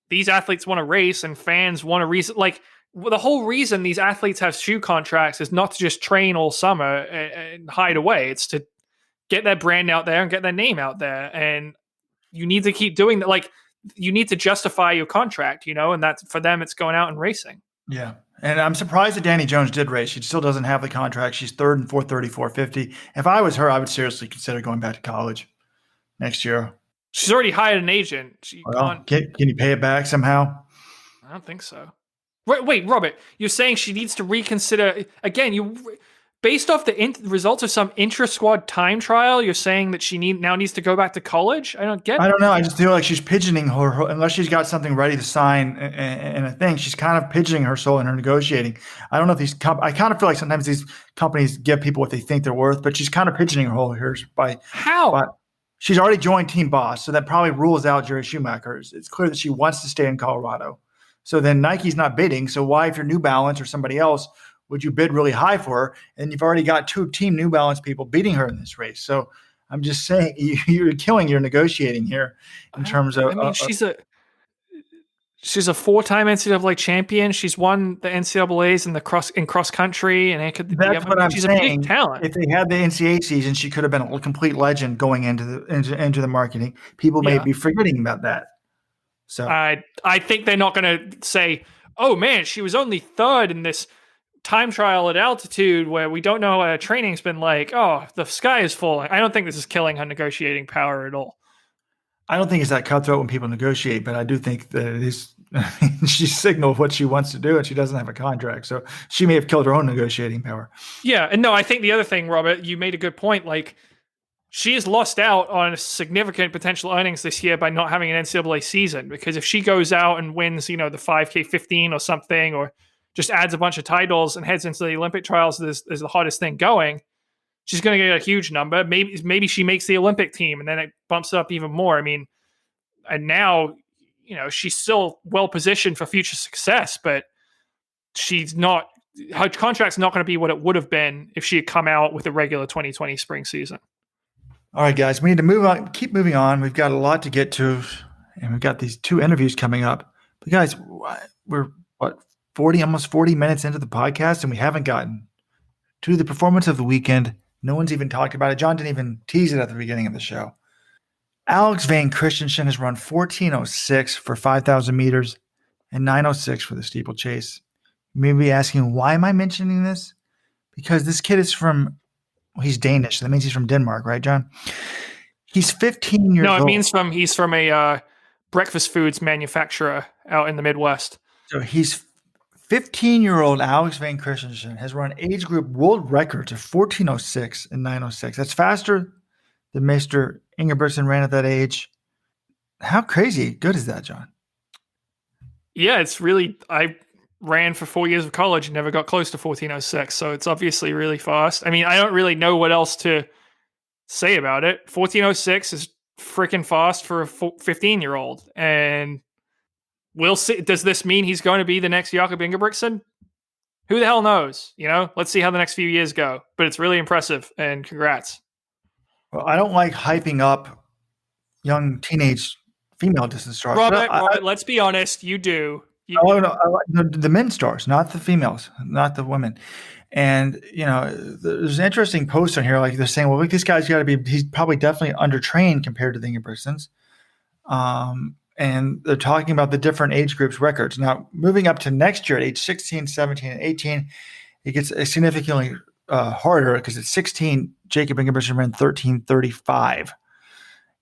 these athletes want to race and fans want to reason. Like, the whole reason these athletes have shoe contracts is not to just train all summer and hide away. It's to get their brand out there and get their name out there. And you need to keep doing that. Like, you need to justify your contract, and that's for them. It's going out and racing. Yeah. And I'm surprised that Danny Jones did race. She still doesn't have the contract. She's third in 4:30, 4:50. If I was her, I would seriously consider going back to college next year. She's already hired an agent. Can you pay it back somehow? I don't think so. Wait, Robert, you're saying she needs to reconsider again? Based off the results of some intra-squad time trial, you're saying that she now needs to go back to college? I don't get it. I don't know. I just feel like she's pigeoning her unless she's got something ready to sign and a thing. She's kind of pigeoning her soul in her negotiating. I don't know if I kind of feel like sometimes these companies give people what they think they're worth, but she's kind of pigeoning her whole here by how? She's already joined Team Boss, so that probably rules out Jerry Schumacher. It's clear that she wants to stay in Colorado. So then Nike's not bidding. So why, if you're New Balance or somebody else, would you bid really high for her? And you've already got 2 Team New Balance people beating her in this race. So I'm just saying you're killing your negotiating here in terms of. I mean, she's a 4-time NCAA champion. She's won the NCAAs in cross country, and that's what I'm she's saying. A big talent. If they had the NCAA season, she could have been a complete legend going into the marketing. People may be forgetting about that. So I think they're not going to say, "Oh man, she was only 3rd in this time trial at altitude where we don't know what her training's been like. Oh, the sky is falling." I don't think this is killing her negotiating power at all. I don't think it's that cutthroat when people negotiate, but I do think that it is. She signaled what she wants to do, and she doesn't have a contract, so she may have killed her own negotiating power. Yeah, and no, I think the other thing, Robert, you made a good point. Like, she has lost out on significant potential earnings this year by not having an NCAA season, because if she goes out and wins, the 5K 15 or something, or just adds a bunch of titles and heads into the Olympic trials as the hottest thing going, she's going to get a huge number. Maybe she makes the Olympic team, and then it bumps up even more. I mean, and now, she's still well positioned for future success, but her contract's not going to be what it would have been if she had come out with a regular 2020 spring season. All right, guys, we need to move on. Keep moving on. We've got a lot to get to, and we've got these 2 interviews coming up. But guys, we're what 40, almost 40 minutes into the podcast, and we haven't gotten to the performance of the weekend. No one's even talked about it. John didn't even tease it at the beginning of the show. Axel Vang Christensen has run 14:06 for 5,000 meters and 9:06 for the steeplechase. You may be asking, why am I mentioning this? Because this kid is he's Danish. So that means he's from Denmark, right, John? He's 15 years old. No, it means he's from a breakfast foods manufacturer out in the Midwest. So he's 15-year-old Axel Vang Christensen has run age group world records of 14:06 and 9:06. That's faster than Mr. Ingebrigtsen ran at that age. How crazy good is that, John? Yeah, it's really. I ran for 4 years of college and never got close to 14:06, so it's obviously really fast. I mean, I don't really know what else to say about it. 14:06 is freaking fast for a 15-year-old, and we'll see. Does this mean he's going to be the next Jakob Ingebrigtsen? Who the hell knows? Let's see how the next few years go. But it's really impressive, and congrats. Well, I don't like hyping up young teenage female distance stars. Robert, let's be honest. You do. No, the men's stars, not the females, not the women. And, there's an interesting post on here. Like they're saying, well, look, this guy's got to he's probably definitely undertrained compared to the Ingebrigtsens. And they're talking about the different age groups records. Now, moving up to next year at age 16, 17, and 18, it gets significantly harder because at 16, Jakob Ingebrigtsen ran 13:35.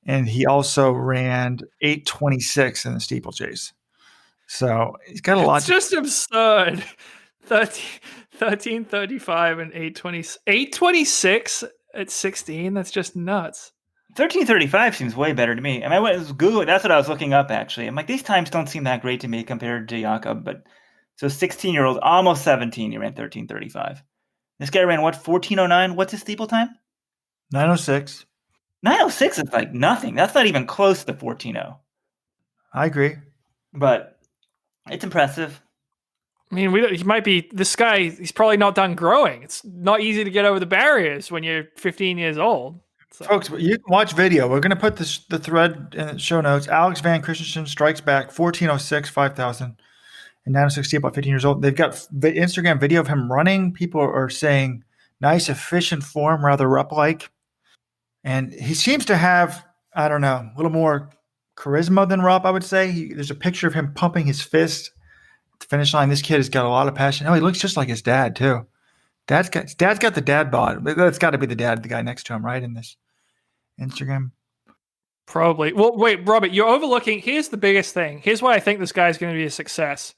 And he also ran 8:26 in the steeplechase. So he's got a lot. It's just absurd. 13:35 and 8:26 at 16. That's just nuts. 13:35 seems way better to me. I mean, I went Google. That's what I was looking up actually. I'm like, these times don't seem that great to me compared to Jakob. But so 16-year-old, almost 17, he ran 13:35. This guy ran what? 14:09. What's his steeple time? 9:06. 9:06 is like nothing. That's not even close to 14:0. I agree, but it's impressive. I mean, he might be this guy. He's probably not done growing. It's not easy to get over the barriers when you're 15 years old. So. Folks, you can watch video. We're going to put the thread in the show notes. Axel Vang Christensen strikes back 14:06, 5,000, and 9:06 steeple at 15 years old. They've got the Instagram video of him running. People are saying nice, efficient form, rather Rupp-like. And he seems to have, I don't know, a little more charisma than Rupp, I would say. There's a picture of him pumping his fist at the finish line. This kid has got a lot of passion. Oh, he looks just like his dad, too. Dad's got the dad bod. That's got to be the guy next to him, right, in this Instagram? Probably. Well, wait, Robert, you're overlooking. Here's the biggest thing. Here's why I think this guy's going to be a success.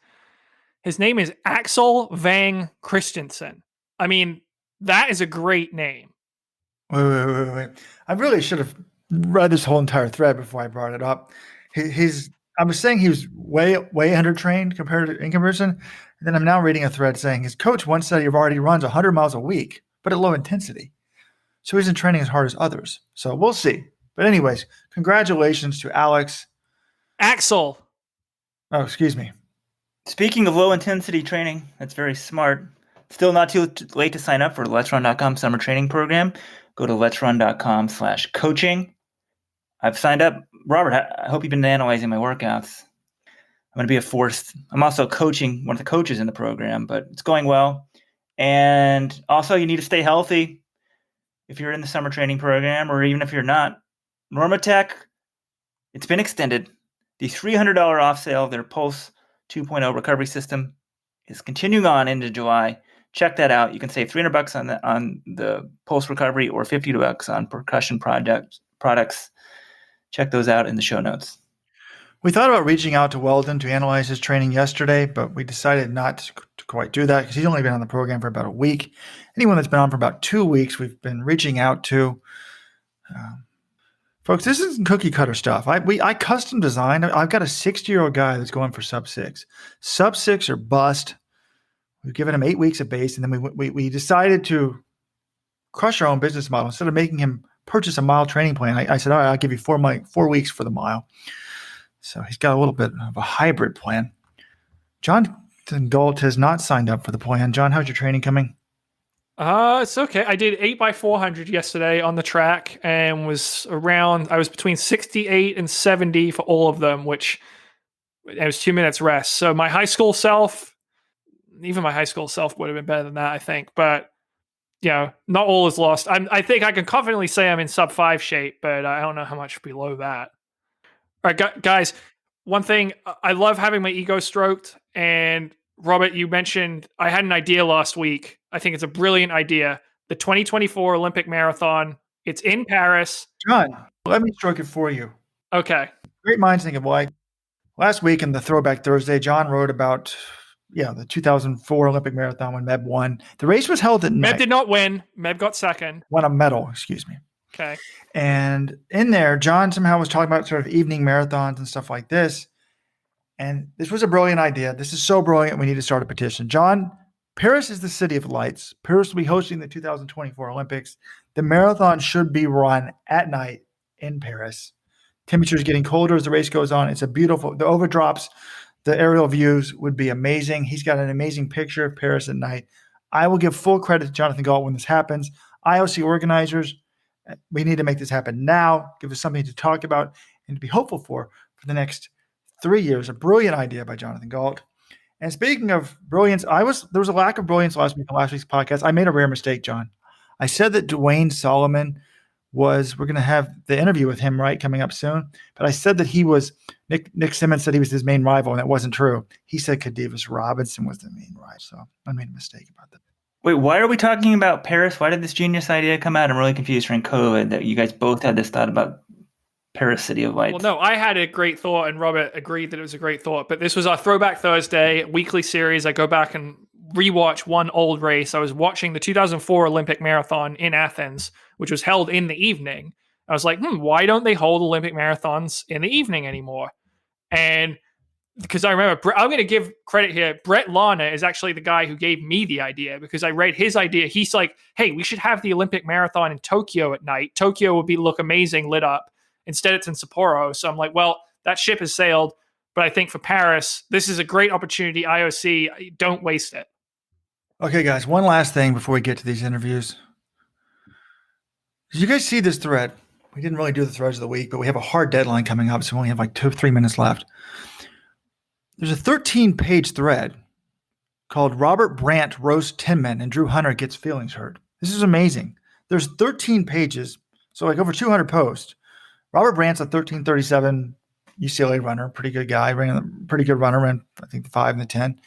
His name is Axel Vang Christensen. I mean, that is a great name. Wait. I really should have read this whole entire thread before I brought it up. I was saying he was way undertrained compared to Ingebrigtsen. And then I'm now reading a thread saying his coach once said he already runs 100 miles a week, but at low intensity. So he isn't training as hard as others. So we'll see. But anyways, congratulations to Axel. Oh, excuse me. Speaking of low intensity training, that's very smart. Still not too late to sign up for the Let'sRun.com summer training program. Go to Let'sRun.com/coaching. I've signed up. Robert, I hope you've been analyzing my workouts. I'm going to be a force. I'm also coaching one of the coaches in the program, but it's going well. And also, you need to stay healthy if you're in the summer training program, or even if you're not. Normatec, it's been extended. The $300 off sale of their Pulse 2.0 recovery system is continuing on into July. Check that out. You can save $300 on the Pulse recovery or $50 on percussion products. Check those out in the show notes. We thought about reaching out to Weldon to analyze his training yesterday, but we decided not to quite do that because he's only been on the program for about a week. Anyone that's been on for about 2 weeks, we've been reaching out to. Folks, this isn't cookie cutter stuff. I custom designed. I've got a 60-year-old guy that's going for sub 6. Sub 6 or bust. We've given him 8 weeks of base, and then we decided to crush our own business model. Instead of making him purchase a mile training plan, I said, all right, I'll give you 4 weeks for the mile. So he's got a little bit of a hybrid plan. Jonathan Galt has not signed up for the plan. John, how's your training coming? It's okay. I did 8x400 yesterday on the track and I was between 68 and 70 for all of them, which it was 2 minutes rest. So my high school self, even my high school self would have been better than that, I think. But, not all is lost. I think I can confidently say I'm in sub 5 shape, but I don't know how much below that. All right, guys, one thing, I love having my ego stroked. And Robert, you mentioned I had an idea last week. I think it's a brilliant idea. The 2024 Olympic Marathon. It's in Paris. John, let me stroke it for you. Okay. Great minds think alike. Last week in the Throwback Thursday, John wrote about the 2004 Olympic Marathon when Meb won. The race was held at night. Meb did not win. Meb got second. Won a medal, excuse me. Okay. And in there, John somehow was talking about sort of evening marathons and stuff like this. And this was a brilliant idea. This is so brilliant, we need to start a petition. John, Paris is the city of lights. Paris will be hosting the 2024 Olympics. The marathon should be run at night in Paris. Temperatures getting colder as the race goes on. It's the overdrops, the aerial views would be amazing. He's got an amazing picture of Paris at night. I will give full credit to Jonathan Galt when this happens. IOC organizers, we need to make this happen now. Give us something to talk about and to be hopeful for the next 3 years. A brilliant idea by Jonathan Galt. And speaking of brilliance, there was a lack of brilliance last week on last week's podcast. I made a rare mistake, John. I said that Dwayne Solomon we're going to have the interview with him, right, coming up soon. But I said that he was, Nick Simmons said he was his main rival, and that wasn't true. He said Cadivus Robinson was the main rival. So I made a mistake about that. Wait, why are we talking about Paris? Why did this genius idea come out? I'm really confused during COVID that you guys both had this thought about Paris City of Lights. Well, no, I had a great thought, and Robert agreed that it was a great thought. But this was our Throwback Thursday weekly series. I go back and rewatch one old race. I was watching the 2004 Olympic Marathon in Athens, which was held in the evening. I was like, why don't they hold Olympic marathons in the evening anymore? And because I remember, I'm going to give credit here. Brett Lana is actually the guy who gave me the idea, because I read his idea. He's like, hey, we should have the Olympic marathon in Tokyo at night. Tokyo would look amazing lit up. Instead, it's in Sapporo. So I'm like, well, that ship has sailed. But I think for Paris, this is a great opportunity. IOC, don't waste it. Okay, guys, one last thing before we get to these interviews. Did you guys see this thread? We didn't really do the threads of the week, but we have a hard deadline coming up, so we only have like 2-3 minutes left. There's a 13-page thread called Robert Brandt Roast Tinman and Drew Hunter Gets Feelings Hurt. This is amazing. There's 13 pages, so like over 200 posts. Robert Brandt's a 1337 UCLA runner, pretty good guy, ran a pretty good runner, ran I think the 5 and the 10.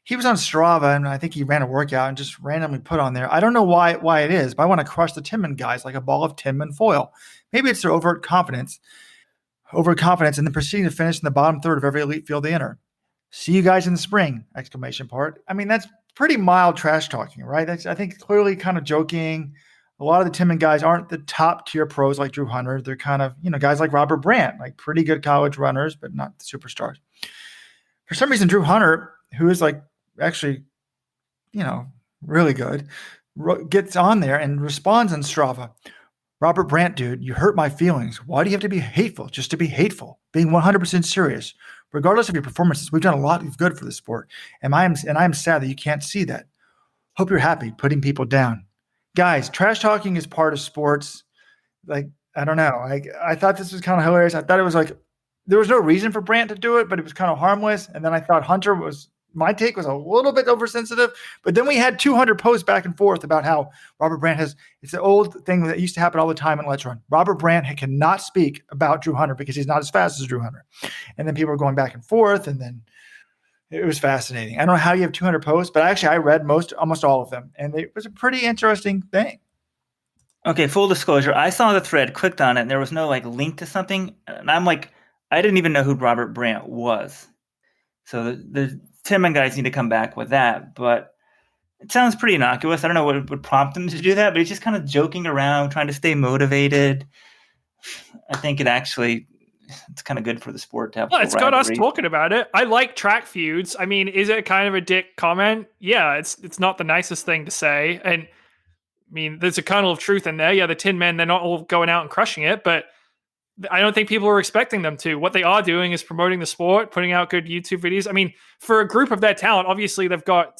He was on Strava, and I think he ran a workout and just randomly put on there. I don't know why it is, but I want to crush the Tinman guys like a ball of Tinman foil. Maybe it's their overconfidence, and then proceeding to finish in the bottom third of every elite field they enter. See you guys in the spring! ! I mean, that's pretty mild trash talking, right? That's, I think, clearly kind of joking. A lot of the Tinman guys aren't the top tier pros like Drew Hunter. They're kind of, guys like Robert Brandt, like pretty good college runners, but not the superstars. For some reason, Drew Hunter, who is like actually, really good, gets on there and responds on Strava. Robert Brandt, dude, you hurt my feelings. Why do you have to be hateful just to be hateful? Being 100% serious. Regardless of your performances, we've done a lot of good for the sport. And I am sad that you can't see that. Hope you're happy putting people down. Guys, trash talking is part of sports. Like, I don't know. I thought this was kind of hilarious. I thought it was like, there was no reason for Brandt to do it, but it was kind of harmless. And then I thought my take was a little bit oversensitive, but then we had 200 posts back and forth about how Robert Brandt it's the old thing that used to happen all the time in Let's Run. Robert Brandt cannot speak about Drew Hunter because he's not as fast as Drew Hunter. And then people were going back and forth, and then it was fascinating. I don't know how you have 200 posts, but actually I read almost all of them, and it was a pretty interesting thing. Okay, full disclosure, I saw the thread, clicked on it, and there was no link to something, and I'm like, I didn't even know who Robert Brandt was. So the Tinman guys need to come back with that, but it sounds pretty innocuous. I don't know what would prompt him to do that, but he's just kind of joking around, trying to stay motivated. I think it's kind of good for the sport to have. Well, it's got us talking about it. I like track feuds. I mean, is it kind of a dick comment? Yeah, it's not the nicest thing to say. And I mean, there's a kernel of truth in there. Yeah, the Tin Men, they're not all going out and crushing it, but I don't think people are expecting them to. What they are doing is promoting the sport, putting out good YouTube videos. I mean, for a group of that talent, obviously they've got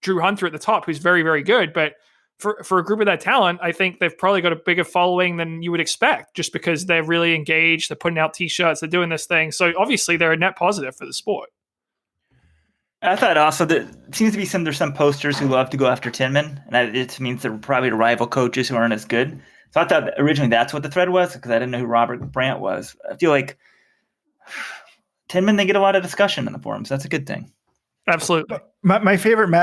Drew Hunter at the top, who's very, very good. But for a group of that talent, I think they've probably got a bigger following than you would expect, just because they're really engaged. They're putting out T-shirts. They're doing this thing. So obviously they're a net positive for the sport. I thought also that seems to be there's some posters who love to go after Tinman, and it means they're probably rival coaches who aren't as good. So I thought originally that's what the thread was, because I didn't know who Robert Brandt was. I feel like Tinman, they get a lot of discussion in the forums. That's a good thing. Absolutely. My favorite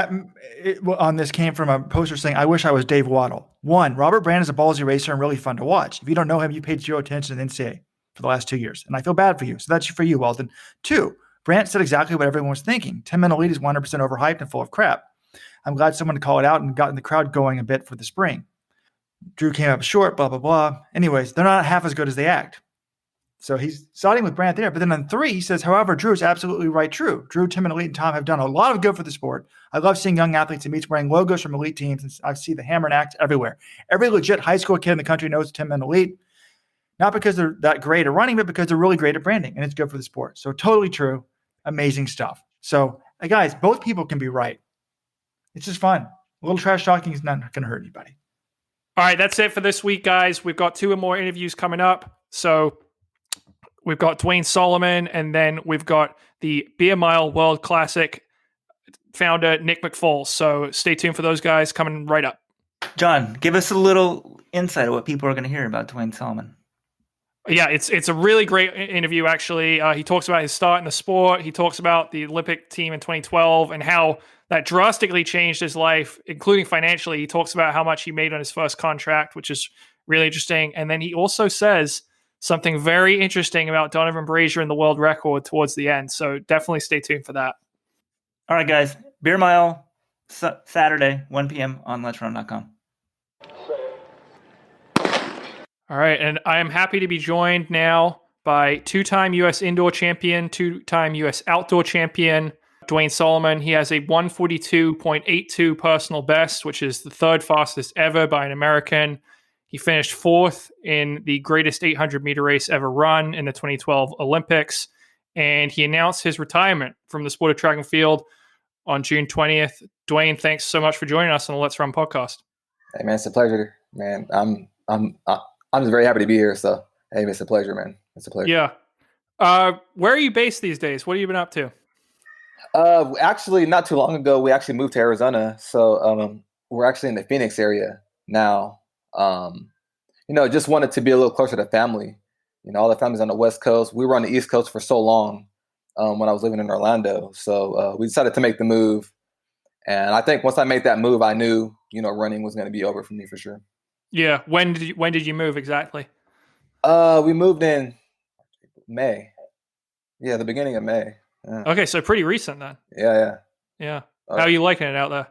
on this came from a poster saying, "I wish I was Dave Waddle." One, Robert Brandt is a ballsy racer and really fun to watch. If you don't know him, you paid zero attention to the NCAA for the last 2 years, and I feel bad for you. So that's for you, Walden. Two, Brandt said exactly what everyone was thinking. Tinman Elite is 100% overhyped and full of crap. I'm glad someone called it out and gotten the crowd going a bit for the spring. Drew came up short, blah, blah, blah. Anyways, they're not half as good as they act. So he's siding with Brandt there. But then on 3, he says, however, Drew is absolutely right. True. Drew, Tinman Elite, and Tom have done a lot of good for the sport. I love seeing young athletes and meets wearing logos from elite teams, and I see the hammer and axe everywhere. Every legit high school kid in the country knows Tinman Elite. Not because they're that great at running, but because they're really great at branding, and it's good for the sport. So totally true. Amazing stuff. So, guys, both people can be right. It's just fun. A little trash talking is not going to hurt anybody. All right, that's it for this week, guys. We've got 2 more interviews coming up. So we've got Dwayne Solomon, and then we've got the Beer Mile World Classic founder, Nick MacFalls. So stay tuned for those guys coming right up. John, give us a little insight of what people are going to hear about Dwayne Solomon. Yeah, it's a really great interview, actually. He talks about his start in the sport. He talks about the Olympic team in 2012 and how that drastically changed his life, including financially. He talks about how much he made on his first contract, which is really interesting. And then he also says something very interesting about Donovan Brazier and the world record towards the end. So definitely stay tuned for that. All right, guys. Beer Mile, Saturday, 1 p.m. on Let'sRun.com. All right, and I am happy to be joined now by 2-time U.S. indoor champion, 2-time U.S. outdoor champion, Dwayne Solomon. He has a 142.82 personal best, which is the 3rd fastest ever by an American. He finished 4th in the greatest 800-meter race ever run in the 2012 Olympics, and he announced his retirement from the sport of track and field on June 20th. Dwayne, thanks so much for joining us on the Let's Run podcast. Hey, man, it's a pleasure, man. I'm just very happy to be here. So, hey, it's a pleasure, man. It's a pleasure. Yeah. Where are you based these days? What have you been up to? Actually, not too long ago, we actually moved to Arizona. So, we're actually in the Phoenix area now. Just wanted to be a little closer to family. All the family's on the West Coast. We were on the East Coast for so long when I was living in Orlando. So, we decided to make the move. And I think once I made that move, I knew, running was going to be over for me for sure. Yeah. When did you move exactly? We moved in May. Yeah, the beginning of May. Yeah. Okay, so pretty recent then. Yeah. How are you liking it out there?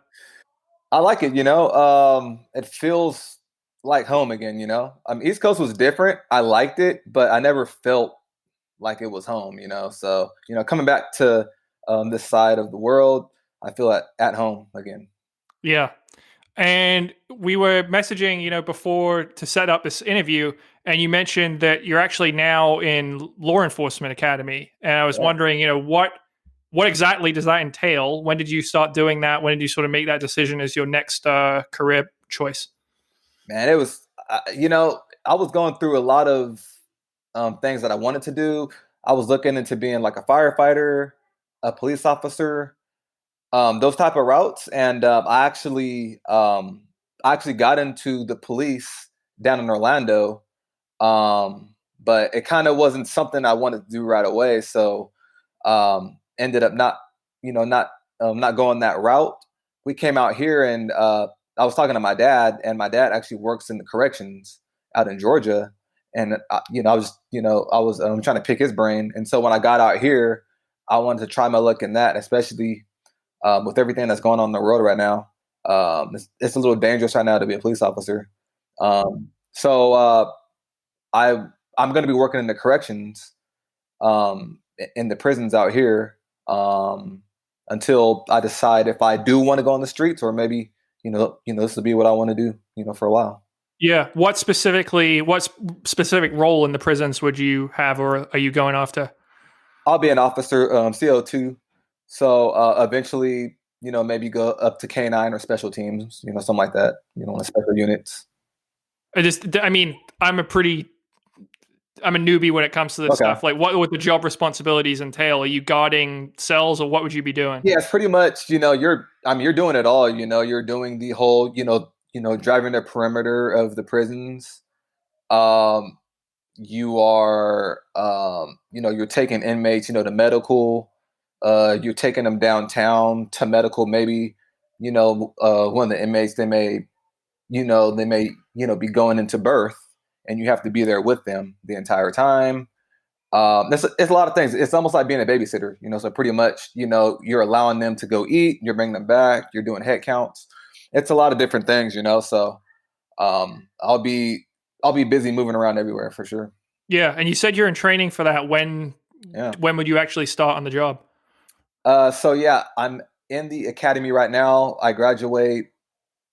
I like it, it feels like home again, East Coast was different. I liked it, but I never felt like it was home, So, coming back to this side of the world, I feel at home again. Yeah. And we were messaging, before to set up this interview, and you mentioned that you're actually now in law enforcement academy. And I was wondering, what exactly does that entail? When did you start doing that? When did you sort of make that decision as your next career choice? Man, it was, I was going through a lot of things that I wanted to do. I was looking into being like a firefighter, a police officer, those type of routes. And I actually got into the police down in Orlando. But it kind of wasn't something I wanted to do right away. So ended up not going that route. We came out here and I was talking to my dad, and my dad actually works in the corrections out in Georgia. And, I was trying to pick his brain. And so when I got out here, I wanted to try my luck in that, especially with everything that's going on in the world right now. It's a little dangerous right now to be a police officer. So I'm going to be working in the corrections, in the prisons out here, until I decide if I do want to go on the streets, or maybe, this will be what I want to do, for a while. Yeah. What specific role in the prisons would you have, or are you going after? I'll be an officer, CO2. So eventually, maybe go up to K9 or special teams, something like that, on the special units. I'm a newbie when it comes to this Okay. stuff. Like, what would the job responsibilities entail? Are you guarding cells, or what would you be doing? Yeah, it's pretty much, you're doing it all, you're doing the whole, driving the perimeter of the prisons. You are, you're taking inmates, to medical, you're taking them downtown to medical. Maybe, one of the inmates, they may, be going into birth, and you have to be there with them the entire time. It's a lot of things. It's almost like being a babysitter, so pretty much, you're allowing them to go eat, you're bringing them back, you're doing head counts. It's a lot of different things, so I'll be busy moving around everywhere for sure. Yeah, and you said you're in training for that. When would you actually start on the job? So yeah, I'm in the academy right now. I graduate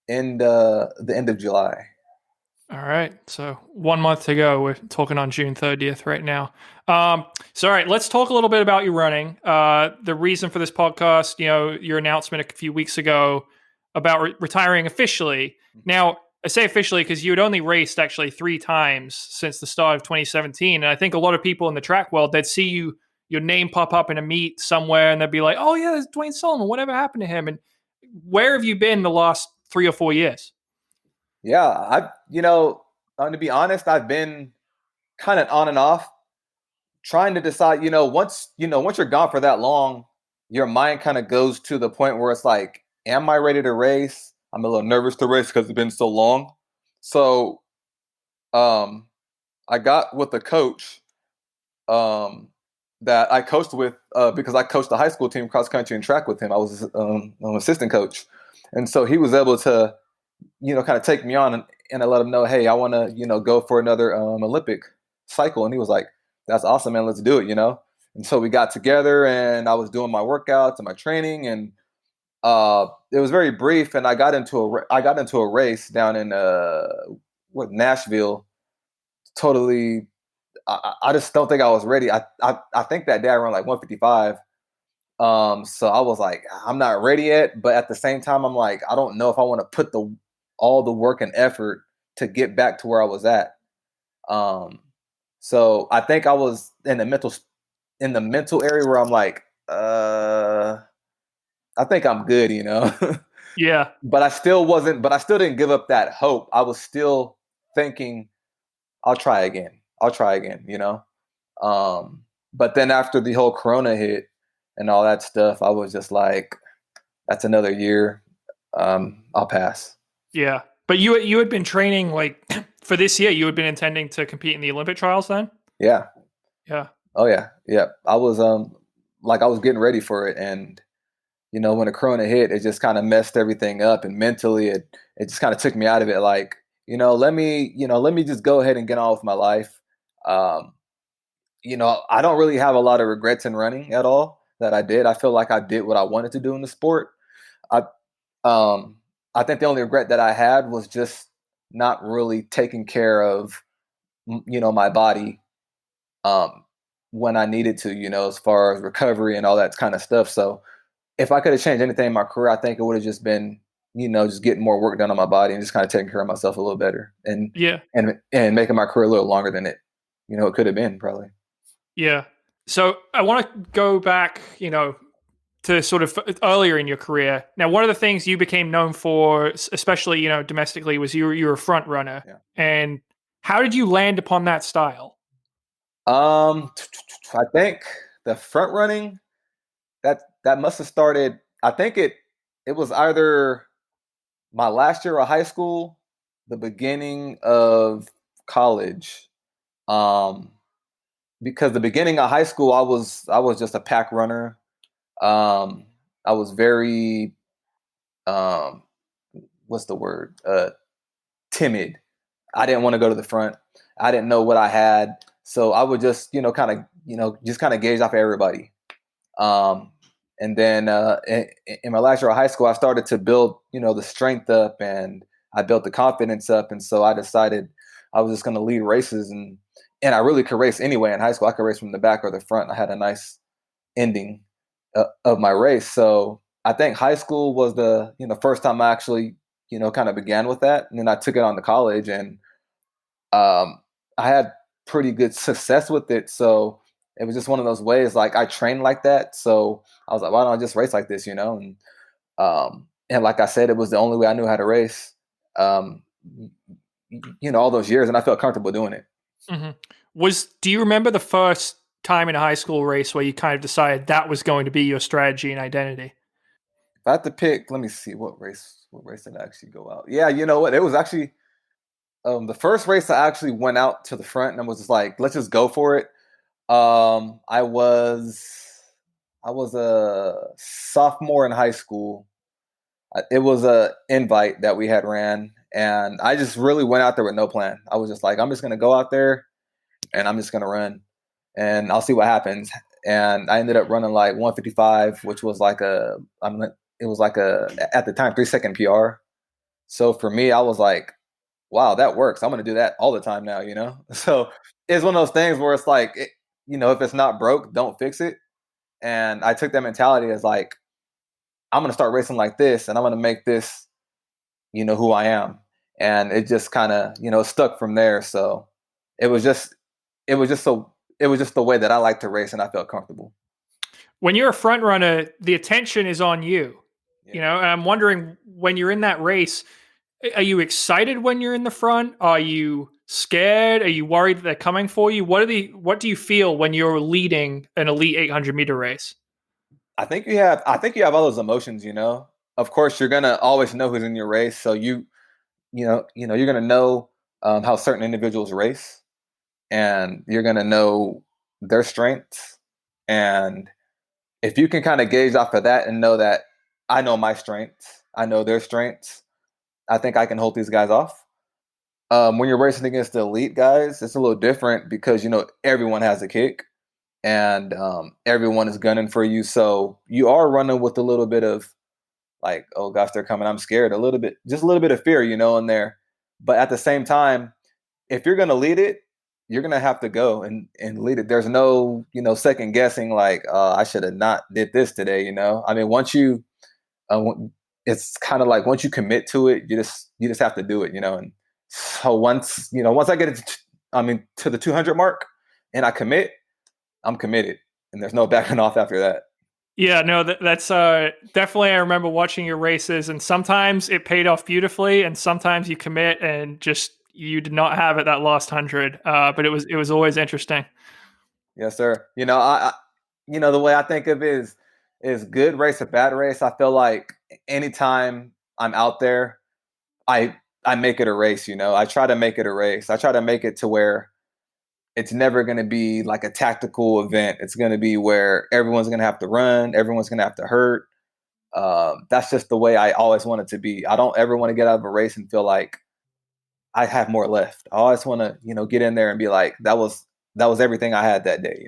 in the end of July. All right, so 1 month to go. We're talking on June 30th right now. So all right, let's talk a little bit about your running. The reason for this podcast, your announcement a few weeks ago about retiring officially. Now, I say officially because you had only raced actually 3 times since the start of 2017. And I think a lot of people in the track world, they'd see your name pop up in a meet somewhere and they'd be like, oh yeah, there's Dwayne Solomon. Whatever happened to him? And where have you been the last 3 or 4 years? Yeah, to be honest, I've been kind of on and off trying to decide, once you're gone for that long, your mind kind of goes to the point where it's like, am I ready to race? I'm a little nervous to race because it's been so long. So, I got with a coach, that I coached with, because I coached the high school team cross country and track with him. I was an assistant coach. And so he was able to, kind of take me on and I let him know, hey, I want to, go for another Olympic cycle. And he was like, that's awesome, man. Let's do it, And so we got together and I was doing my workouts and my training, and it was very brief. And I got into a race down in Nashville. Totally, I just don't think I was ready. I think that day I ran like 155. So I was like, I'm not ready yet. But at the same time, I'm like, I don't know if I want to put all the work and effort to get back to where I was at. So I think I was in the mental area where I'm like, I think I'm good, Yeah. But I still didn't give up that hope. I was still thinking, I'll try again, but then after the whole Corona hit and all that stuff, I was just like, that's another year. I'll pass. Yeah. But you had been training like for this year, you had been intending to compete in the Olympic trials then? Yeah. Yeah. Oh yeah. Yeah. I was I was getting ready for it, and when the Corona hit, it just kind of messed everything up, and mentally it just kind of took me out of it. Like, let me just go ahead and get on with my life. I don't really have a lot of regrets in running at all that I did. I feel like I did what I wanted to do in the sport. I think the only regret that I had was just not really taking care of, my body, when I needed to, as far as recovery and all that kind of stuff. So if I could have changed anything in my career, I think it would have just been, just getting more work done on my body and just kind of taking care of myself a little better, and making my career a little longer than it could have been probably. Yeah. So I want to go back, to sort of earlier in your career. Now, one of the things you became known for, especially, domestically, was you were a front runner. Yeah. And how did you land upon that style? I think the front running, that must have started, I think it was either my last year of high school, the beginning of college. Because the beginning of high school, I was just a pack runner. I was very, what's the word? Timid. I didn't want to go to the front. I didn't know what I had. So I would just, kind of gauge off everybody. And then in my last year of high school, I started to build, the strength up, and I built the confidence up. And so I decided I was just going to lead races, and I really could race anyway in high school. I could race from the back or the front. I had a nice ending of my race. So I think high school was the first time I actually kind of began with that, and then I took it on to college, and I had pretty good success with it. So it was just one of those ways. Like I trained like that, so I was like, why don't I just race like this, and like I said, it was the only way I knew how to race. Um, all those years, and I felt comfortable doing it. Mm-hmm. Do you remember the first time in a high school race where you kind of decided that was going to be your strategy and identity? If I had to pick, let me see what race did I actually go out. Yeah, you know what? It was actually the first race I actually went out to the front and was just like, let's just go for it. I was a sophomore in high school. It was a invite that we had ran, and I just really went out there with no plan. I was just like, I'm just gonna go out there and I'm just gonna run, and I'll see what happens. And I ended up running like 155, which was like it was like at the time 3-second PR. So for me, I was like, wow, that works. I'm gonna do that all the time now. So it's one of those things where it's like, if it's not broke, don't fix it. And I took that mentality as like, I'm gonna start racing like this, and I'm gonna make this, who I am. And it just kind of, stuck from there. So it was just, it was just the way that I like to race, and I felt comfortable. When you're a front runner, the attention is on you, Yeah. and I'm wondering when you're in that race, are you excited when you're in the front? Are you scared? Are you worried that they're coming for you? What do you feel when you're leading an elite 800-meter race? I think you have all those emotions. Of course, you're gonna always know who's in your race, so you're gonna know how certain individuals race, and you're gonna know their strengths. And if you can kind of gauge off of that and know that I know my strengths, I know their strengths, I think I can hold these guys off. When you're racing against the elite guys, it's a little different because everyone has a kick, and everyone is gunning for you. So you are running with a little bit of like, oh gosh, they're coming. I'm scared. Just a little bit of fear, in there. But at the same time, if you're going to lead it, you're going to have to go and lead it. There's no, second guessing like, I should have not did this today. I mean, it's kind of like once you commit to it, you just have to do it, And so once I get it, to the 200 mark and I commit, I'm committed, and there's no backing off after that. Yeah, no, that's definitely. I remember watching your races, and sometimes it paid off beautifully, and sometimes you commit and just you did not have it that last 100. But it was always interesting. Yes, sir. The way I think of it is good race or bad race. I feel like anytime I'm out there, I make it a race. I try to make it a race. I try to make it to where it's never going to be like a tactical event. It's going to be where everyone's going to have to run. Everyone's going to have to hurt. That's just the way I always want it to be. I don't ever want to get out of a race and feel like I have more left. I always want to, get in there and be like, that was everything I had that day.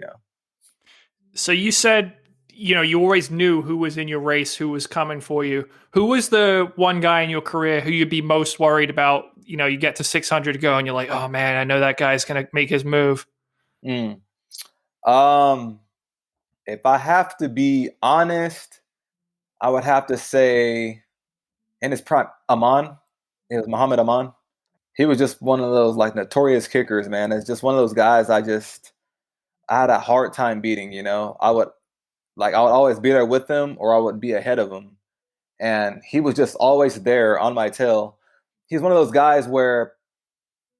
So you said, you always knew who was in your race, who was coming for you. Who was the one guy in your career who you'd be most worried about? You get to 600 to go and you're like, oh man, I know that guy's going to make his move. Mm. If I have to be honest, I would have to say in his prime, Aman. It was Muhammad Aman. He was just one of those like notorious kickers, man. It's just one of those guys I had a hard time beating, I would always be there with him or I would be ahead of him. And he was just always there on my tail. He's one of those guys where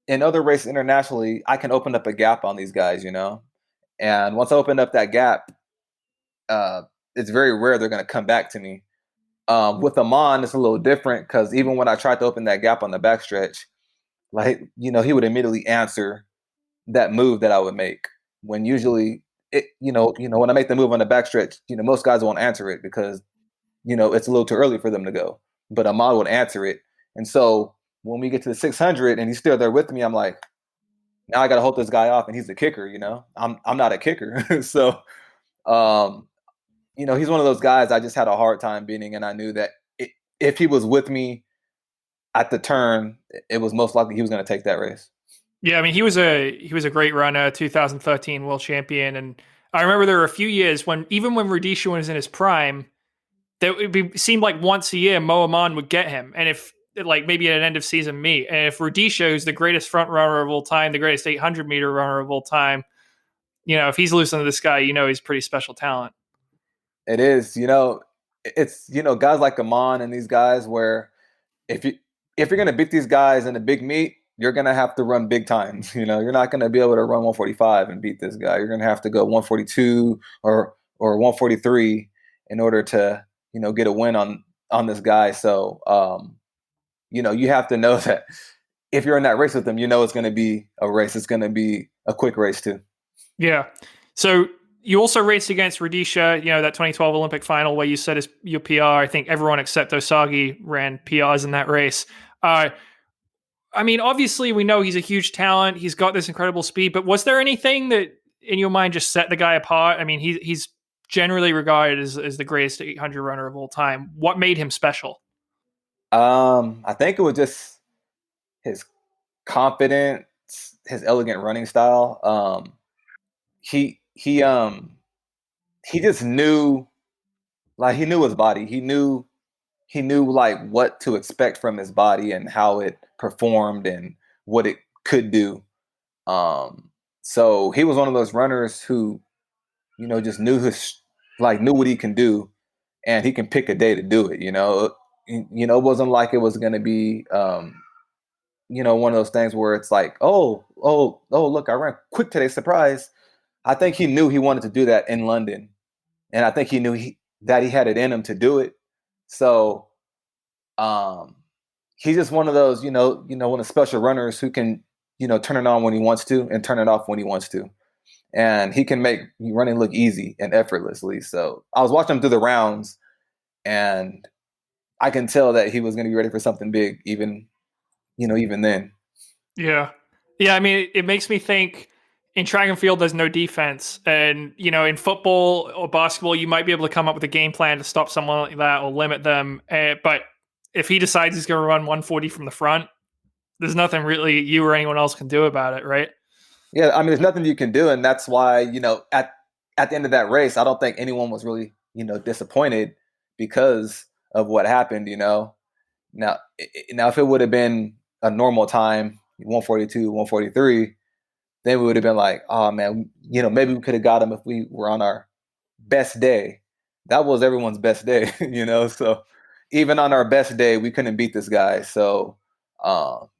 in other races internationally, I can open up a gap on these guys, And once I open up that gap, it's very rare they're going to come back to me. With Amon, it's a little different because even when I tried to open that gap on the backstretch, he would immediately answer that move that I would make. When usually, when I make the move on the backstretch, most guys won't answer it because, it's a little too early for them to go. But Amon would answer it, and so when we get to the 600 and he's still there with me, I'm like, now I got to hold this guy off, and he's the kicker. I'm not a kicker, so. He's one of those guys I just had a hard time beating, and I knew that if he was with me at the turn, it was most likely he was going to take that race. Yeah, I mean, he was a great runner, 2013 world champion, and I remember there were a few years when even when Rudisha was in his prime, that seemed like once a year Mo Aman would get him, and if like maybe at an end of season meet, and if Rudisha is the greatest front runner of all time, the greatest 800 meter runner of all time, if he's losing to this guy, he's pretty special talent. It is, it's guys like Aman and these guys where if you're gonna beat these guys in a big meet, you're gonna have to run big times. You're not gonna be able to run 145 and beat this guy. You're gonna have to go 142 or 143 in order to get a win on this guy. So you have to know that if you're in that race with them, it's going to be a race. It's going to be a quick race too. Yeah. So you also raced against Rudisha, that 2012 Olympic final where you set your PR. I think everyone except Osagi ran PRs in that race. Obviously we know he's a huge talent. He's got this incredible speed, but was there anything that in your mind just set the guy apart? He's generally regarded as the greatest 800 runner of all time. What made him special? I think it was just his confidence, his elegant running style. He just knew, like, he knew his body. He knew like what to expect from his body and how it performed and what it could do. So he was one of those runners who, just knew knew what he can do, and he can pick a day to do it. It wasn't like it was going to be, one of those things where it's like, oh, look, I ran quick today, surprise. I think he knew he wanted to do that in London, and I think he knew that he had it in him to do it. So, he's just one of those, one of the special runners who can, turn it on when he wants to and turn it off when he wants to. And he can make running look easy and effortlessly. So I was watching him through the rounds, and I can tell that he was going to be ready for something big, even then. Yeah. Yeah. It makes me think in track and field, there's no defense. And, in football or basketball, you might be able to come up with a game plan to stop someone like that or limit them. But if he decides he's going to run 140 from the front, there's nothing really you or anyone else can do about it, right? Yeah, there's nothing you can do. And that's why, at the end of that race, I don't think anyone was really, disappointed because of what happened, Now, if it would have been a normal time, 142, 143, then we would have been like, oh man, maybe we could have got him if we were on our best day. That was everyone's best day, So even on our best day, we couldn't beat this guy. So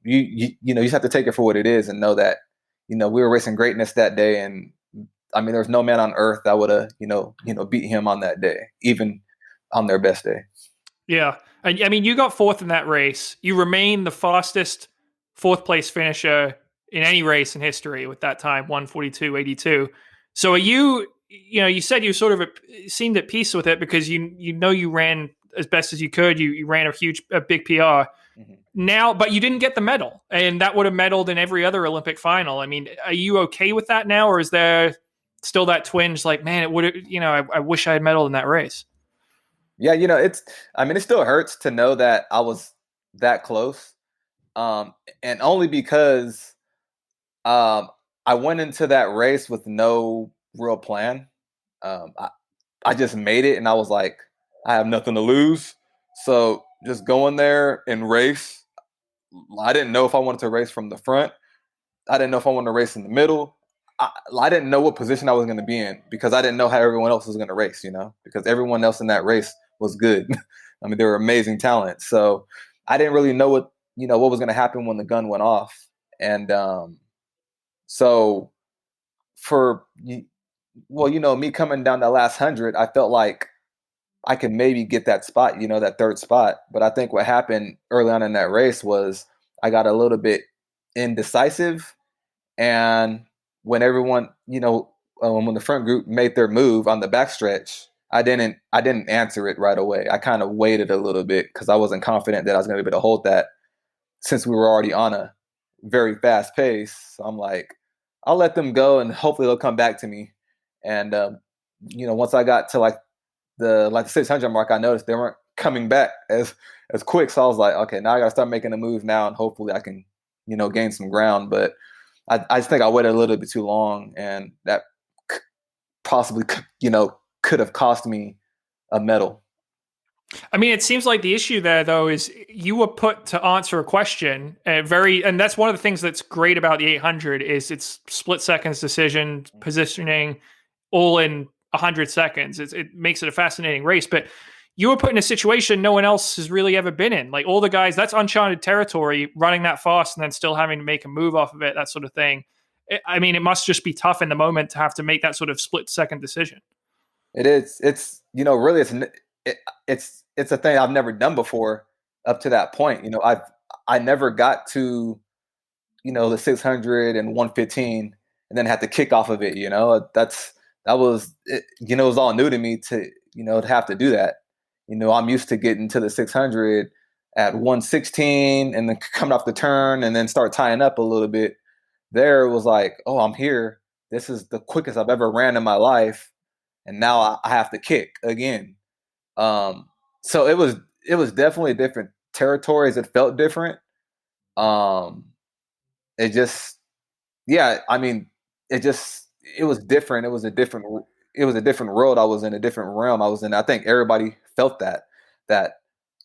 you just have to take it for what it is and know that we were racing greatness that day, and there's no man on earth that would have beat him on that day, even on their best day. Yeah, and you got fourth in that race. You remain the fastest fourth place finisher in any race in history with that time, 1:42.82. So are you? You said you sort of seemed at peace with it because you ran as best as you could. You ran a big PR. Mm-hmm. Now, but you didn't get the medal, and that would have medaled in every other Olympic final. Are you okay with that now, or is there still that twinge like, man, it would have, I wish I had medaled in that race? Yeah, it still hurts to know that I was that close. And only because I went into that race with no real plan. I just made it, and I was like, I have nothing to lose. So just go in there and race. I didn't know if I wanted to race from the front. I didn't know if I wanted to race in the middle. I didn't know what position I was going to be in because I didn't know how everyone else was going to race, because everyone else in that race was good. They were amazing talent. So I didn't really know what was going to happen when the gun went off. And so me coming down the last 100, I felt like I could maybe get that spot, that third spot. But I think what happened early on in that race was I got a little bit indecisive. And when everyone, when the front group made their move on the backstretch, I didn't answer it right away. I kind of waited a little bit because I wasn't confident that I was going to be able to hold that since we were already on a very fast pace. So I'm like, I'll let them go and hopefully they'll come back to me. And, once I got to the 600 mark, I noticed they weren't coming back as quick. So I was like, okay, now I got to start making a move now, and hopefully I can, gain some ground. But I just think I waited a little bit too long, and that possibly, could have cost me a medal. I mean, it seems like the issue there, though, is you were put to answer a question. And that's one of the things that's great about the 800 is it's split seconds decision, positioning, all in 100 seconds. It makes it a fascinating race. But you were put in a situation no one else has really ever been in. Like all the guys, that's uncharted territory, running that fast and then still having to make a move off of it, that sort of thing. I mean, it must just be tough in the moment to have to make that sort of split second decision. It is. It's really it's a thing I've never done before up to that point. I never got to the 600 and 115 and then had to kick off of it. That was it. It was all new to me to have to do that. I'm used to getting to the 600 at 116 and then coming off the turn and then start tying up a little bit. There it was like, oh, I'm here. This is the quickest I've ever ran in my life, and now I have to kick again. So it was definitely different territories. It felt different. It just, yeah. I mean, it was different. It was a different world. I was in a different realm. I was in. I think everybody felt that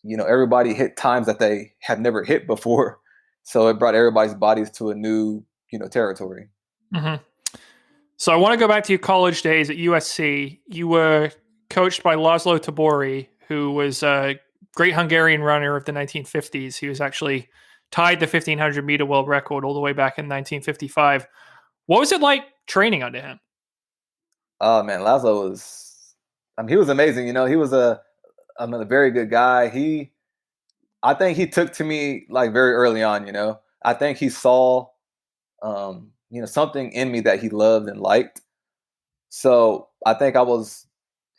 everybody hit times that they have never hit before. So it brought everybody's bodies to a new territory. Mm-hmm. So I want to go back to your college days at USC. You were coached by Laszlo Tabori, who was a great Hungarian runner of the 1950s. He was actually tied the 1500 meter world record all the way back in 1955. What was it like training under him? Oh man, Laszlo was, he was amazing. He was a very good guy. I think he took to me like very early on. I think he saw, something in me that he loved and liked. So I think I was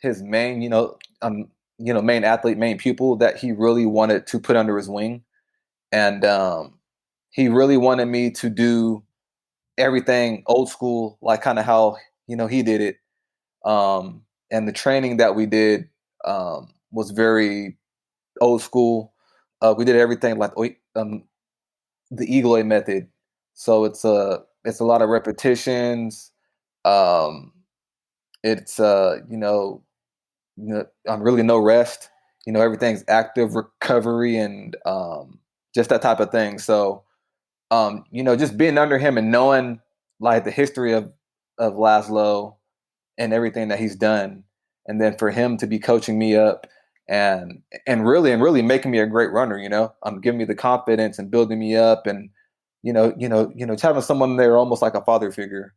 his main, main athlete, main pupil that he really wanted to put under his wing. And he really wanted me to do everything old school, like kind of how, he did it. And the training that we did was very old school. We did everything like the Eagle method. So it's a lot of repetitions. It's really no rest. Everything's active recovery and just that type of thing. So just being under him and knowing like the history of Laszlo and everything that he's done, and then for him to be coaching me up and really making me a great runner, giving me the confidence and building me up, and having someone there almost like a father figure.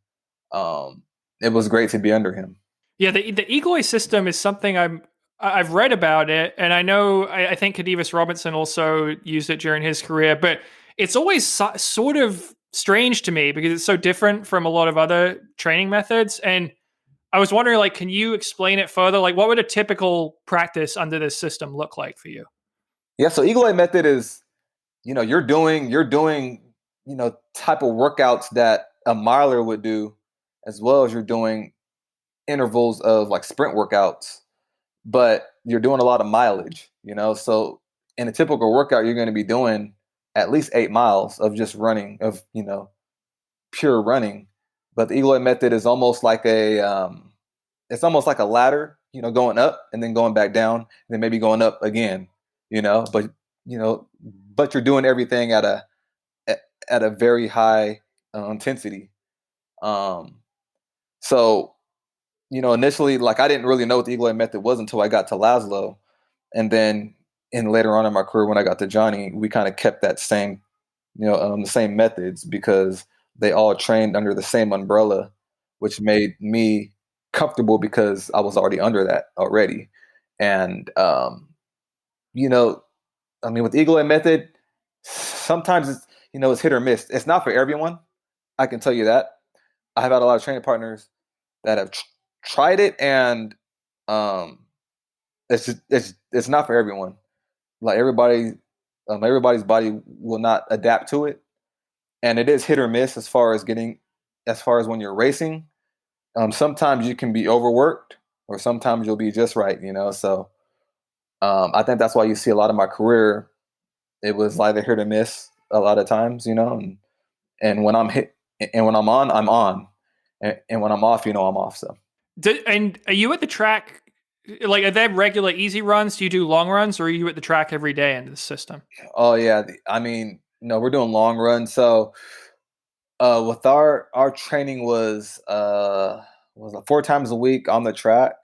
It was great to be under him. Yeah, the Eagle system is something I've read about it, and I know I think Kadivus Robinson also used it during his career, but it's always sort of strange to me because it's so different from a lot of other training methods. And I was wondering, like, can you explain it further? Like, what would a typical practice under this system look like for you? Yeah, so Eagle method is, you're doing, type of workouts that a miler would do, as well as you're doing intervals of like sprint workouts, but you're doing a lot of mileage, so in a typical workout, you're going to be doing at least 8 miles of just running, of, pure running. But the Eagle method is almost like it's almost like a ladder, going up and then going back down and then maybe going up again, but you're doing everything at a very high intensity. So, initially, like, I didn't really know what the Eagle method was until I got to Laszlo. And then later on in my career, when I got to Johnny, we kind of kept that same, the same methods, because they all trained under the same umbrella, which made me comfortable because I was already under that already. And, with the Eagle method, sometimes it's hit or miss. It's not for everyone. I can tell you that. I have had a lot of training partners that have tried it, and it's not for everyone. Like everybody's body will not adapt to it, and it is hit or miss as far as when you're racing. Sometimes you can be overworked, or sometimes you'll be just right. So I think that's why you see a lot of my career. It was either hit or miss a lot of times, and when I'm hit and when I'm on, I'm on, and when I'm off, I'm off. So. And are you at the track Like, are there regular easy runs? Do you do long runs, or are you at the track every day into the system? Oh yeah, I mean, no, we're doing long runs. So with our training was like 4 times a week on the track.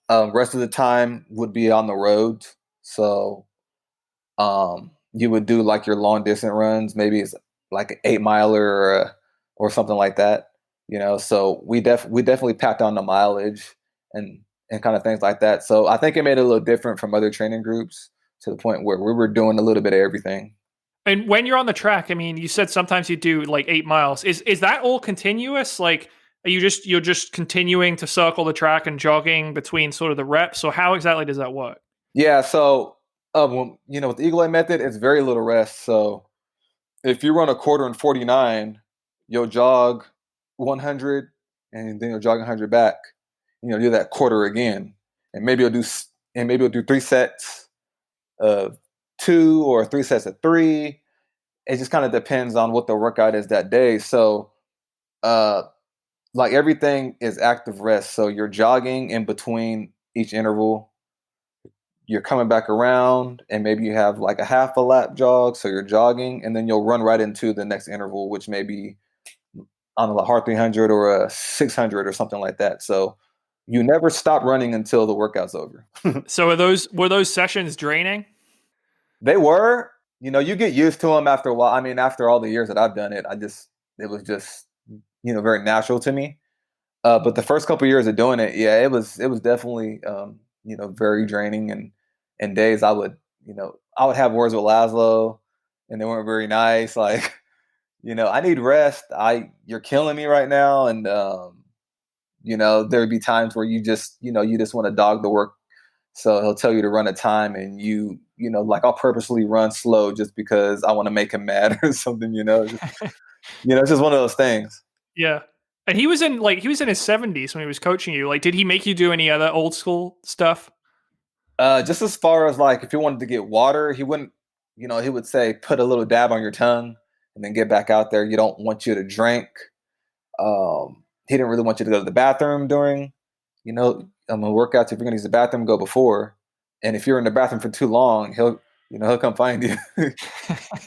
Rest of the time would be on the road. So you would do like your long distance runs, maybe it's like an 8 miler or something like that. So we definitely packed on the mileage and kind of things like that. So I think it made it a little different from other training groups to the point where we were doing a little bit of everything. And when you're on the track, I mean, you said sometimes you do like 8 miles. Is that all continuous? Like, you're just continuing to circle the track and jogging between sort of the reps? So how exactly does that work? Yeah. So with the Eagle Eye method, it's very little rest. So if you run a quarter in 49, you'll jog 100 and then you'll jog 100 back. Do that quarter again, and maybe you'll do 3 sets of 2 or 3 sets of 3. It just kind of depends on what the workout is that day. So, like everything is active rest. So you're jogging in between each interval. You're coming back around, and maybe you have like a half a lap jog. So you're jogging, and then you'll run right into the next interval, which may be on a hard 300 or a 600 or something like that. So you never stop running until the workout's over. So were those sessions draining? They were, you get used to them after a while. I mean, after all the years that I've done it, it was just, very natural to me. But the first couple of years of doing it, yeah, it was definitely, very draining. And days I would have words with Laszlo, and they weren't very nice. Like, I need rest. You're killing me right now. And, there would be times where you just want to dog the work. So he'll tell you to run a time, and like I'll purposely run slow just because I want to make him mad or something. It's just one of those things. Yeah. And he was in his 70s when he was coaching you. Like, did he make you do any other old school stuff? Just as far as like if you wanted to get water, he wouldn't. He would say put a little dab on your tongue and then get back out there. You don't want you to drink. He didn't really want you to go to the bathroom during, workouts. If you're gonna use the bathroom, go before. And if you're in the bathroom for too long, he'll come find you.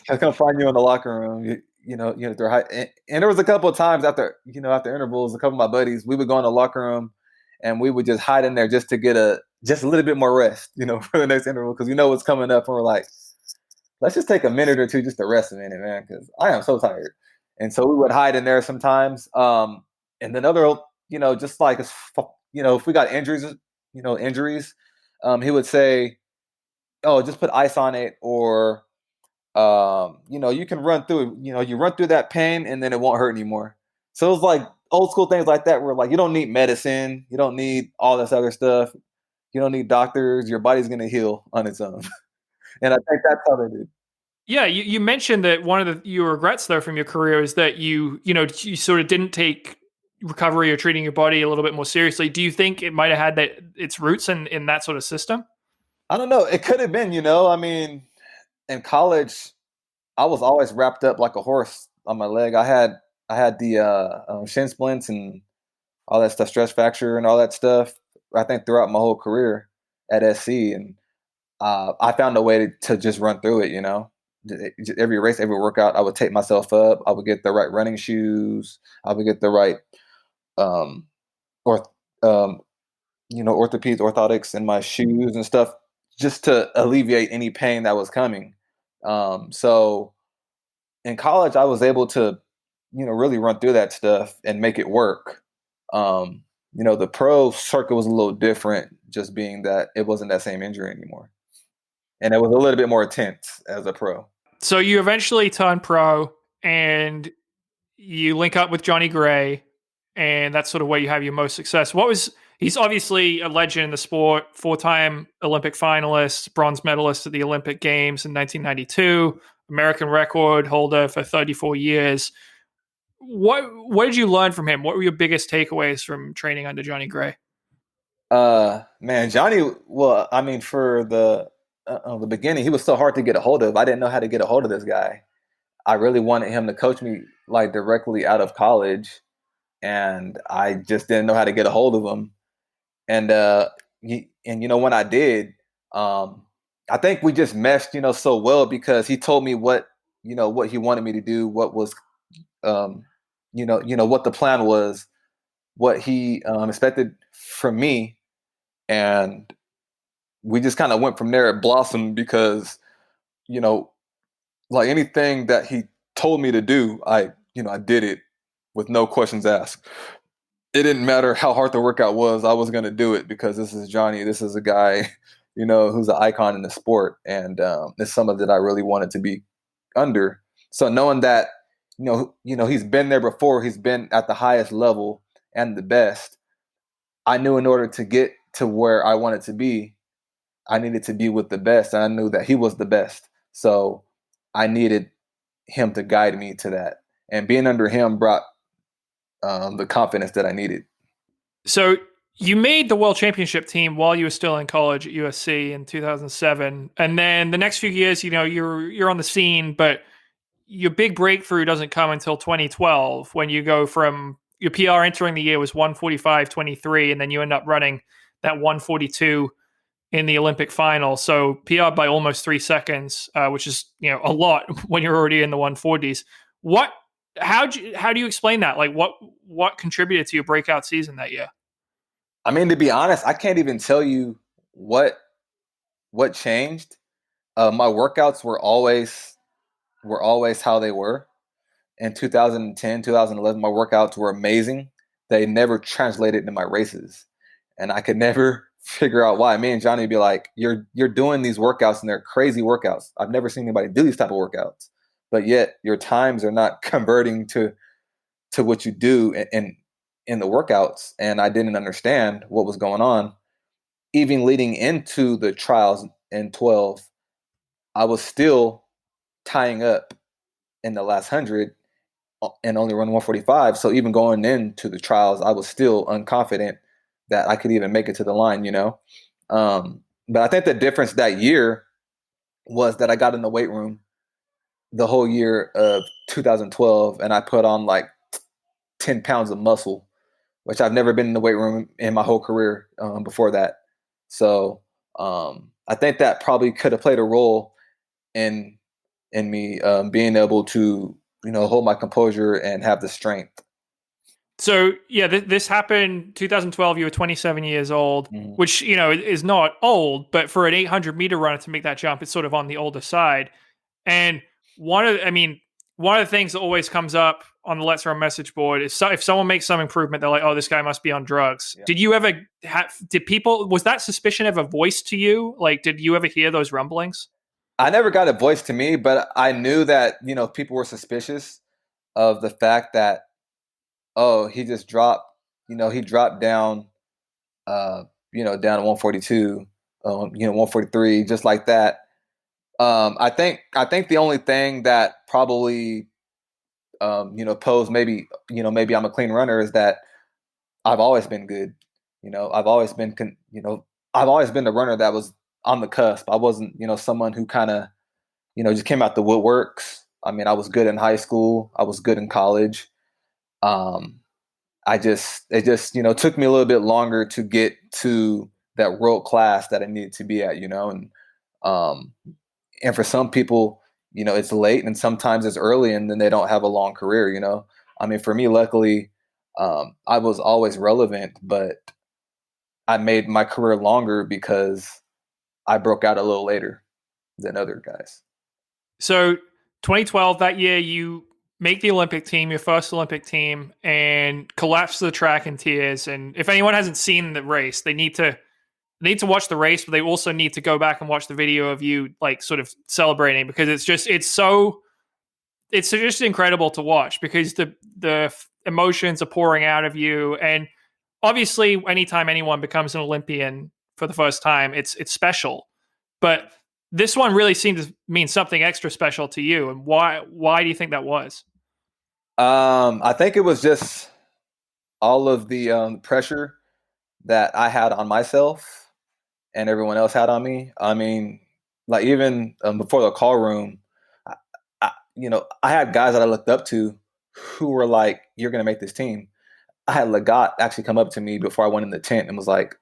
He'll come find you in the locker room. They're high. And there was a couple of times after intervals, a couple of my buddies, we would go in the locker room and we would just hide in there just to get just a little bit more rest, for the next interval, because we know what's coming up, and we're like, let's just take a minute or two just to rest a minute, man, because I am so tired. And so we would hide in there sometimes. And then other, just like, if we got injuries, he would say, oh, just put ice on it, or, you can run through it. You run through that pain and then it won't hurt anymore. So it was like old school things like that, where like, you don't need medicine. You don't need all this other stuff. You don't need doctors. Your body's going to heal on its own. And I think that's how they do. Yeah, you mentioned that one of your regrets though from your career is that you sort of didn't take recovery or treating your body a little bit more seriously. Do you think it might have had its roots in that sort of system? I don't know. It could have been, I mean, in college, I was always wrapped up like a horse on my leg. I had the shin splints and all that stuff, stress fracture and all that stuff, I think throughout my whole career at SC. And I found a way to just run through it, Every race, every workout, I would take myself up. I would get the right running shoes. I would get the right orthopedics in my shoes and stuff, just to alleviate any pain that was coming. So in college, I was able to, really run through that stuff and make it work. The pro circuit was a little different, just being that it wasn't that same injury anymore. And it was a little bit more intense as a pro. So you eventually turn pro and you link up with Johnny Gray, and that's sort of where you have your most success. He's obviously a legend in the sport, 4-time Olympic finalist, bronze medalist at the Olympic Games in 1992, American record holder for 34 years. What did you learn from him? What were your biggest takeaways from training under Johnny Gray? Man, Johnny, well, I mean, for the beginning, he was so hard to get a hold of. I didn't know how to get a hold of this guy. I really wanted him to coach me like directly out of college, and I just didn't know how to get a hold of him. And when I did, I think we just meshed, so well because he told me what he wanted me to do, what was, what the plan was, what he expected from me, and we just kind of went from there. It blossomed because, like anything that he told me to do, I did it with no questions asked. It didn't matter how hard the workout was. I was going to do it because this is Johnny. This is a guy, who's an icon in the sport. And it's someone that I really wanted to be under. So knowing that, he's been there before, he's been at the highest level and the best. I knew in order to get to where I wanted to be, I needed to be with the best. And I knew that he was the best. So I needed him to guide me to that. And being under him brought the confidence that I needed. So you made the World Championship team while you were still in college at USC in 2007, and then the next few years, you're on the scene, but your big breakthrough doesn't come until 2012 when you go from your PR entering the year was 1:45:23, and then you end up running that 1:42 in the Olympic final. So PR by almost 3 seconds, which is a lot when you're already in the 140s. How do you explain that? Like what contributed to your breakout season that year? I mean, to be honest, I can't even tell you what changed. My workouts were always how they were. In 2010, 2011, my workouts were amazing. They never translated into my races, and I could never figure out why. Me and Johnny would be like, "You're doing these workouts, and they're crazy workouts. I've never seen anybody do these type of workouts, but yet your times are not converting to what you do in the workouts." And I didn't understand what was going on. Even leading into the trials in 12, I was still tying up in the last 100 and only run 145. So even going into the trials, I was still unconfident that I could even make it to the line, But I think the difference that year was that I got in the weight room the whole year of 2012, and I put on like 10 pounds of muscle, which I've never been in the weight room in my whole career before that. So I think that probably could have played a role in me being able to, hold my composure and have the strength. So yeah, this happened 2012. You were 27 years old, which is not old, but for an 800-meter runner to make that jump, it's sort of on the older side. And one of the things that always comes up on the Let's Run message board is if someone makes some improvement, they're like, "Oh, this guy must be on drugs." Yeah. Did you ever was that suspicion ever voiced to you? Like, did you ever hear those rumblings? I never got it voiced to me, but I knew that, people were suspicious of the fact that, oh, he just dropped, he dropped down, down to 142, 143, just like that. I think the only thing that probably, posed maybe I'm a clean runner is that I've always been good. I've always been the runner that was on the cusp. I wasn't, someone who kind of, just came out the woodworks. I mean, I was good in high school. I was good in college. It just, took me a little bit longer to get to that world class that I needed to be at, and for some people, it's late and sometimes it's early and then they don't have a long career, I mean, for me, luckily, I was always relevant, but I made my career longer because I broke out a little later than other guys. So 2012, that year, you make the Olympic team, your first Olympic team, and collapse the track in tears. And if anyone hasn't seen the race, they need to watch the race, but they also need to go back and watch the video of you like sort of celebrating, because it's just incredible to watch, because the emotions are pouring out of you. And obviously anytime anyone becomes an Olympian for the first time, it's special, but this one really seemed to mean something extra special to you. And why do you think that was? I think it was just all of the pressure that I had on myself and everyone else had on me. I mean, like even before the call room, I had guys that I looked up to who were like, "You're going to make this team." I had Legat actually come up to me before I went in the tent and was like,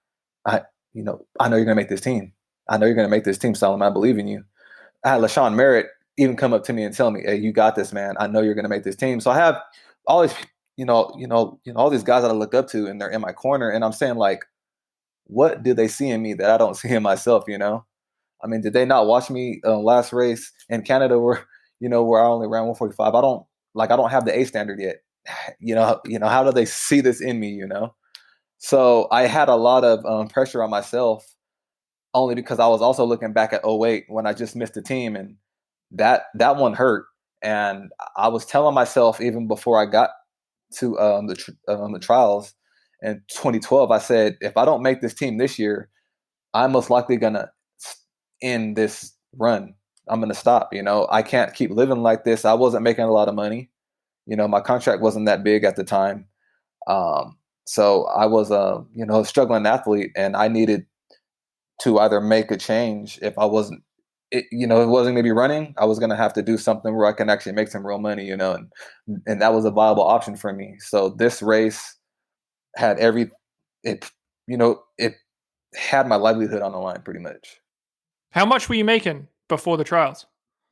I know you're going to make this team. I know you're going to make this team, Solomon. I believe in you. I had LaShawn Merritt even come up to me and tell me, hey, you got this, man. I know you're going to make this team. So I have all these, all these guys that I look up to, and they're in my corner. And I'm saying, like, what do they see in me that I don't see in myself, I mean, did they not watch me last race in Canada where I only ran 145? I don't have the A standard yet. How do they see this in me, So I had a lot of pressure on myself, only because I was also looking back at '08 when I just missed the team, and that one hurt. And I was telling myself, even before I got to the trials in 2012, I said, if I don't make this team this year, I'm most likely gonna end this run. I'm gonna stop. I can't keep living like this. I wasn't making a lot of money. My contract wasn't that big at the time. So I was a struggling athlete, and I needed to either make a change. If I wasn't, it wasn't gonna be running, I was gonna have to do something where I can actually make some real money, and that was a viable option for me. So this race had it had my livelihood on the line pretty much. How much were you making before the trials?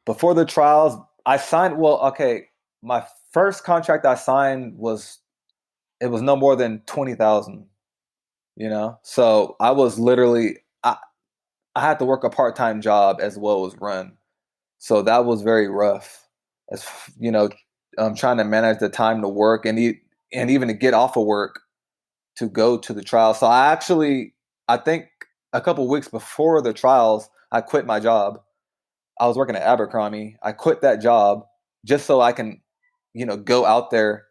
Before the trials, I signed. Well, okay, my first contract I signed was no more than 20,000. So I was literally I had to work a part-time job as well as run, so that was very rough. As trying to manage the time to work and even to get off of work to go to the trials. So I think a couple of weeks before the trials, I quit my job. I was working at Abercrombie. I quit that job just so I can, go out there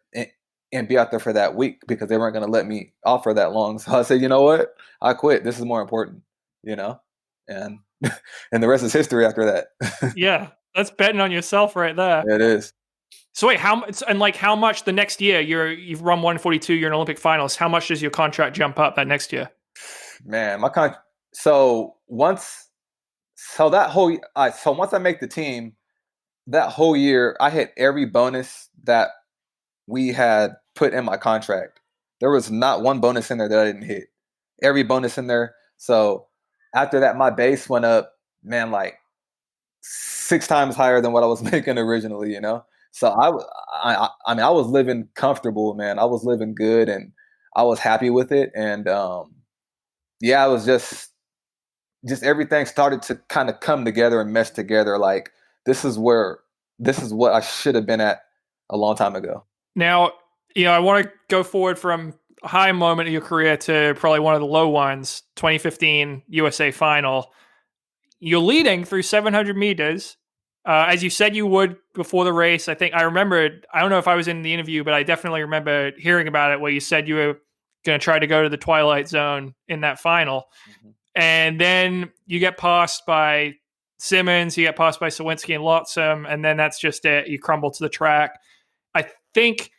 and be out there for that week, because they weren't going to let me off for that long. So I said, you know what? I quit. This is more important, and and the rest is history after that. Yeah, that's betting on yourself right there. It is. So wait, how much the next year you've run 142, you're in Olympic finals? How much does your contract jump up that next year? Man, my contract. So once I make the team, that whole year I hit every bonus that we had put in my contract. There was not one bonus in there that I didn't hit. Every bonus in there. So after that, my base went up, man, like 6 times higher than what I was making originally, So I mean, I was living comfortable, man. I was living good, and I was happy with it. And it was just everything started to kind of come together and mesh together. Like, this is what I should have been at a long time ago. Now, I want to go forward from a high moment of your career to probably one of the low ones, 2015 USA final. You're leading through 700 meters. As you said you would before the race. I don't know if I was in the interview, but I definitely remember hearing about it, where you said you were going to try to go to the twilight zone in that final. Mm-hmm. And then you get passed by Simmons, you get passed by Sawinski and Lotsam, and then that's just it. You crumble to the track. I think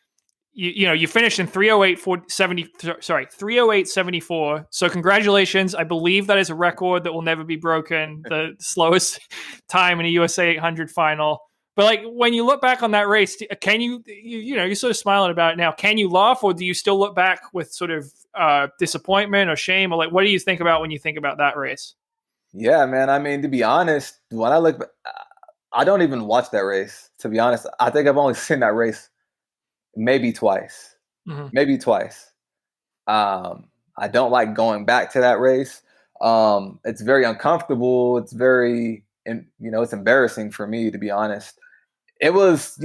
you finished in 3:08:74. So congratulations. I believe that is a record that will never be broken. The slowest time in a USA 800 final. But like, when you look back on that race, can you're sort of smiling about it now. Can you laugh, or do you still look back with sort of disappointment or shame, or like, what do you think about when you think about that race? Yeah, man. I mean, to be honest, when I look, I don't even watch that race. To be honest, I think I've only seen that race maybe twice. Mm-hmm. Maybe twice. I don't like going back to that race. It's very uncomfortable. It's very, it's embarrassing for me, to be honest. It was,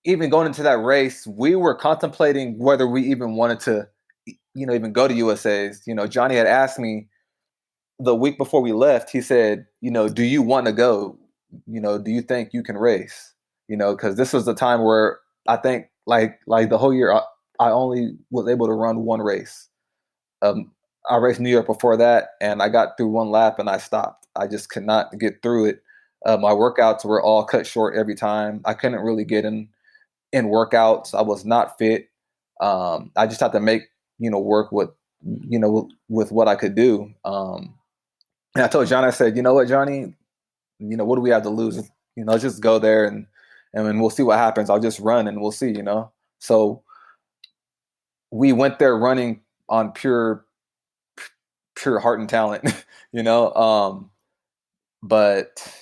even going into that race, we were contemplating whether we even wanted to, even go to USA's. Johnny had asked me the week before we left. He said, do you want to go? Do you think you can race? Because this was the time where I think like the whole year I only was able to run one race. I raced New York before that, and I got through one lap and I stopped. I just could not get through it. My workouts were all cut short every time. I couldn't really get in workouts. I was not fit. I just had to make work with with what I could do. And I told Johnny, I said, you know what, Johnny, what do we have to lose? Just go there and we'll see what happens. I'll just run and we'll see. So we went there running on pure pure heart and talent, you know. But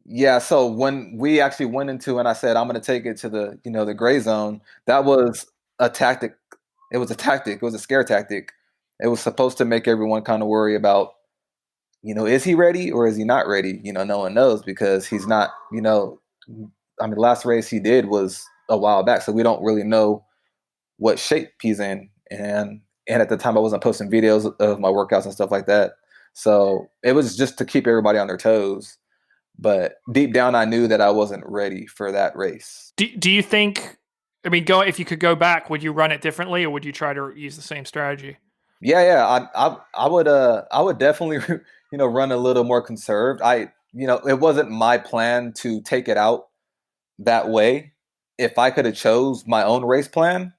yeah, so when we actually went into and I said I'm going to take it to the the gray zone, that was a tactic. It was a tactic. It was a scare tactic. It was supposed to make everyone kind of worry about, is he ready or is he not ready? No one knows because he's not. The last race he did was a while back, so we don't really know what shape he's in. And at the time, I wasn't posting videos of my workouts and stuff like that. So it was just to keep everybody on their toes. But deep down, I knew that I wasn't ready for that race. Do you think? I mean, if you could go back, would you run it differently, or would you try to use the same strategy? Yeah. I would definitely run a little more conserved. It wasn't my plan to take it out that way. If I could have chose my own race plan,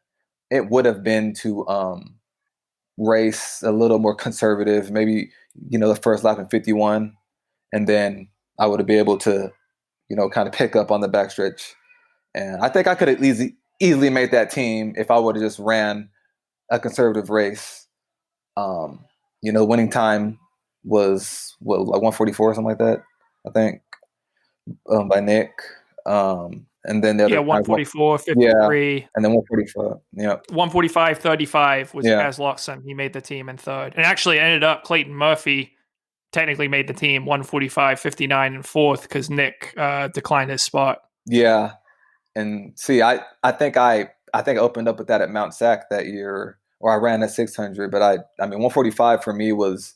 it would have been to race a little more conservative, maybe the first lap in 51, and then I would have been able to kind of pick up on the backstretch. And I think I could have easily made that team if I would have just ran a conservative race. Winning time was like 144 or something like that, I think, by Nick. And then the other 144, 53. And then 145. Yeah. 145.35 was Asloxon. He made the team in third. And actually ended up Clayton Murphy technically made the team 145.59 in fourth because Nick declined his spot. Yeah. And see, I think I opened up with that at Mount Sac that year, or I ran at 600, but I mean 145 for me was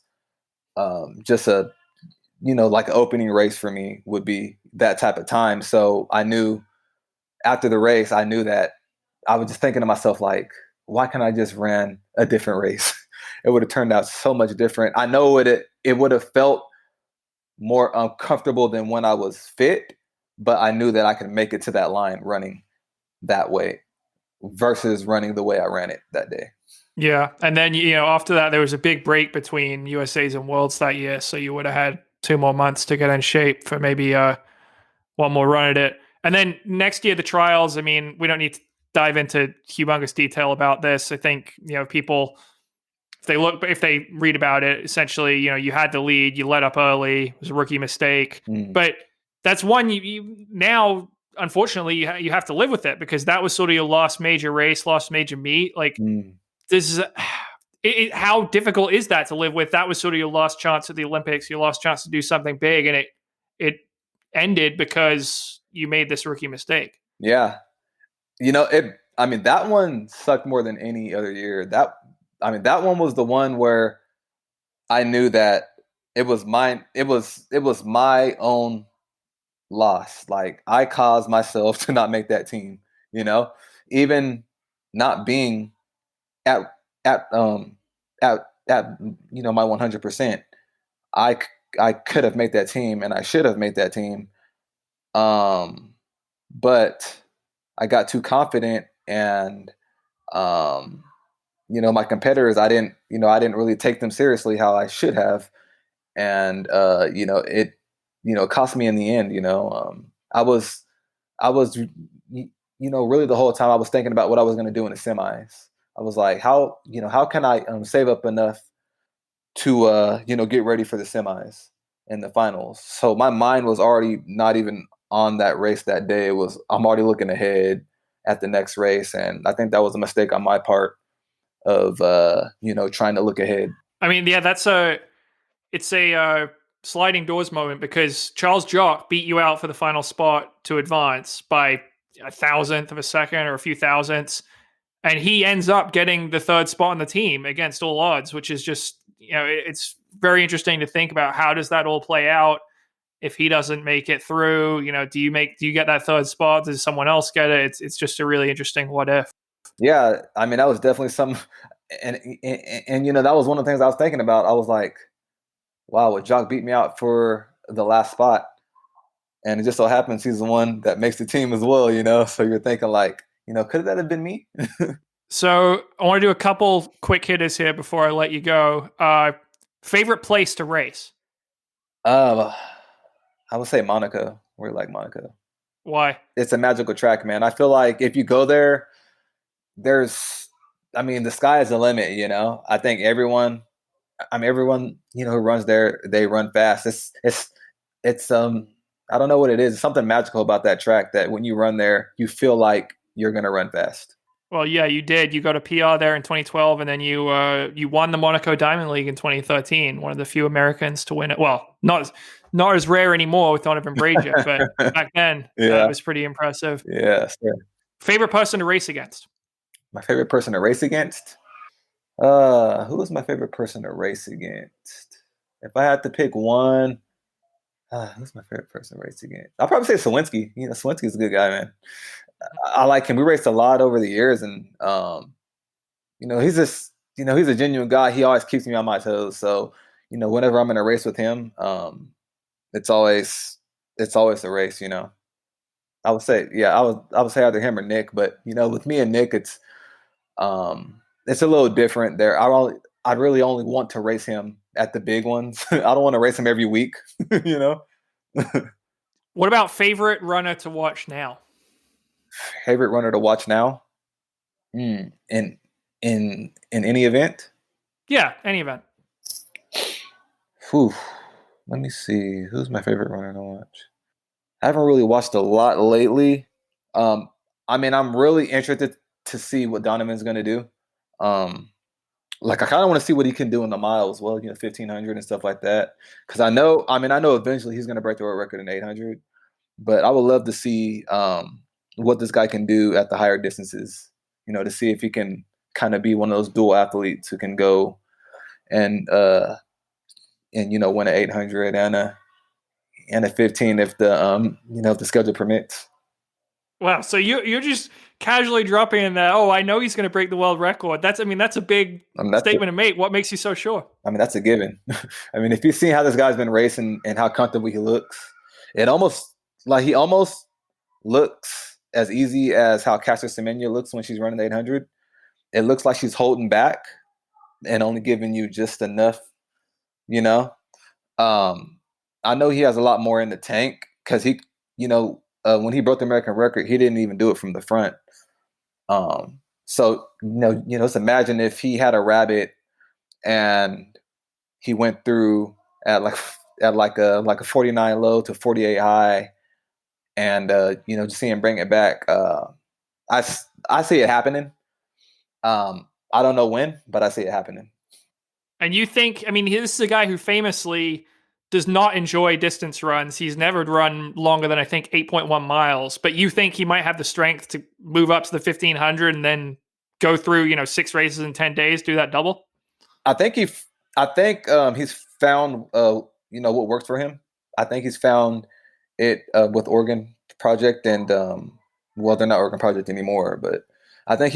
just a like an opening race for me would be that type of time. So I knew after the race, I knew that I was just thinking to myself, like, why can't I just ran a different race? It would have turned out so much different. I know it would have felt more uncomfortable than when I was fit, but I knew that I could make it to that line running that way versus running the way I ran it that day. Yeah. And then, after that, there was a big break between USAs and Worlds that year. So you would have had 2 more months to get in shape for maybe one more run at it. And then next year, the trials, I mean, we don't need to dive into humongous detail about this. I think, people, if they read about it, essentially, you had the lead, you let up early, it was a rookie mistake. But that's one you now, unfortunately, you have to live with it because that was sort of your last major race, last major meet. Like, this is how difficult is that to live with? That was sort of your last chance at the Olympics, your last chance to do something big, and it ended because you made this rookie mistake. Yeah. That one sucked more than any other year. That one was the one where I knew that it was mine. It was my own loss. Like I caused myself to not make that team, even not being at my 100%. I could have made that team and I should have made that team. But I got too confident and, my competitors, I didn't really take them seriously how I should have. And, it cost me in the end, I was, really the whole time I was thinking about what I was going to do in the semis. I was like, how can I save up enough to, get ready for the semis and the finals. So my mind was already not even on that race that day. I'm already looking ahead at the next race. And I think that was a mistake on my part of, trying to look ahead. I mean, yeah, it's a sliding doors moment because Charles Jock beat you out for the final spot to advance by 1,000th of a second or a few thousandths. And he ends up getting the third spot on the team against all odds, which is just, it's very interesting to think about how does that all play out if he doesn't make it through. Do you get that third spot? Does someone else get it? It's just a really interesting what if. Yeah, I mean that was definitely some, and that was one of the things I was thinking about. I was like, wow, would Jock beat me out for the last spot? And it just so happens he's the one that makes the team as well. So you're thinking like, could that have been me? So I want to do a couple quick hitters here before I let you go. Favorite place to race? I would say Monaco. We like Monaco. Why? It's a magical track, man. I feel like if you go there, the sky is the limit, I think everyone, I mean, everyone who runs there, they run fast. It's I don't know what it is. It's something magical about that track that when you run there, you feel like you're gonna run fast. Well, yeah, you did. You got a PR there in 2012, and then you won the Monaco Diamond League in 2013. One of the few Americans to win it. Well, not as rare anymore with Donovan Brazier, but back then Yeah. it was pretty impressive. Yeah. Favorite person to race against? My favorite person to race against? Who was my favorite person to race against? If I had to pick one, who's my favorite person to race against? I'll probably say Sawinski. Sawinski's a good guy, man. I like him. We raced a lot over the years, and he's just he's a genuine guy. He always keeps me on my toes. So whenever I'm in a race with him, it's always a race. I would say say either him or Nick, but with me and Nick, it's a little different there. I'd really only want to race him at the big ones. I don't want to race him every week. What about favorite runner to watch now? Favorite runner to watch now? In any event? Yeah, any event. Whew. Let me see. Who's my favorite runner to watch? I haven't really watched a lot lately. I'm really interested to see what Donovan's going to do. I kind of want to see what he can do in the mile as well, 1,500 and stuff like that. Because I know eventually he's going to break the world record in 800. But I would love to see what this guy can do at the higher distances, to see if he can kind of be one of those dual athletes who can go and win an 800 and a 15 if the schedule permits. Wow, so you're just casually dropping in that, I know he's going to break the world record. That's a big statement to make. What makes you so sure? That's a given. If you see how this guy's been racing and how comfortable he looks, he almost looks as easy as how Caster Semenya looks when she's running the 800. It looks like she's holding back and only giving you just enough, I know he has a lot more in the tank because he, when he broke the American record, he didn't even do it from the front. So just imagine if he had a rabbit and he went through at like a 49 low to 48 high, and just see him bring it back. I see it happening. I don't know when, but I see it happening. And you think? This is a guy who famously does not enjoy distance runs. He's never run longer than I think 8.1 miles. But you think he might have the strength to move up to the 1,500 and then go through 6 races in 10 days, do that double? I think he's found what works for him. I think he's found it with Oregon Project, and they're not Oregon Project anymore, but I think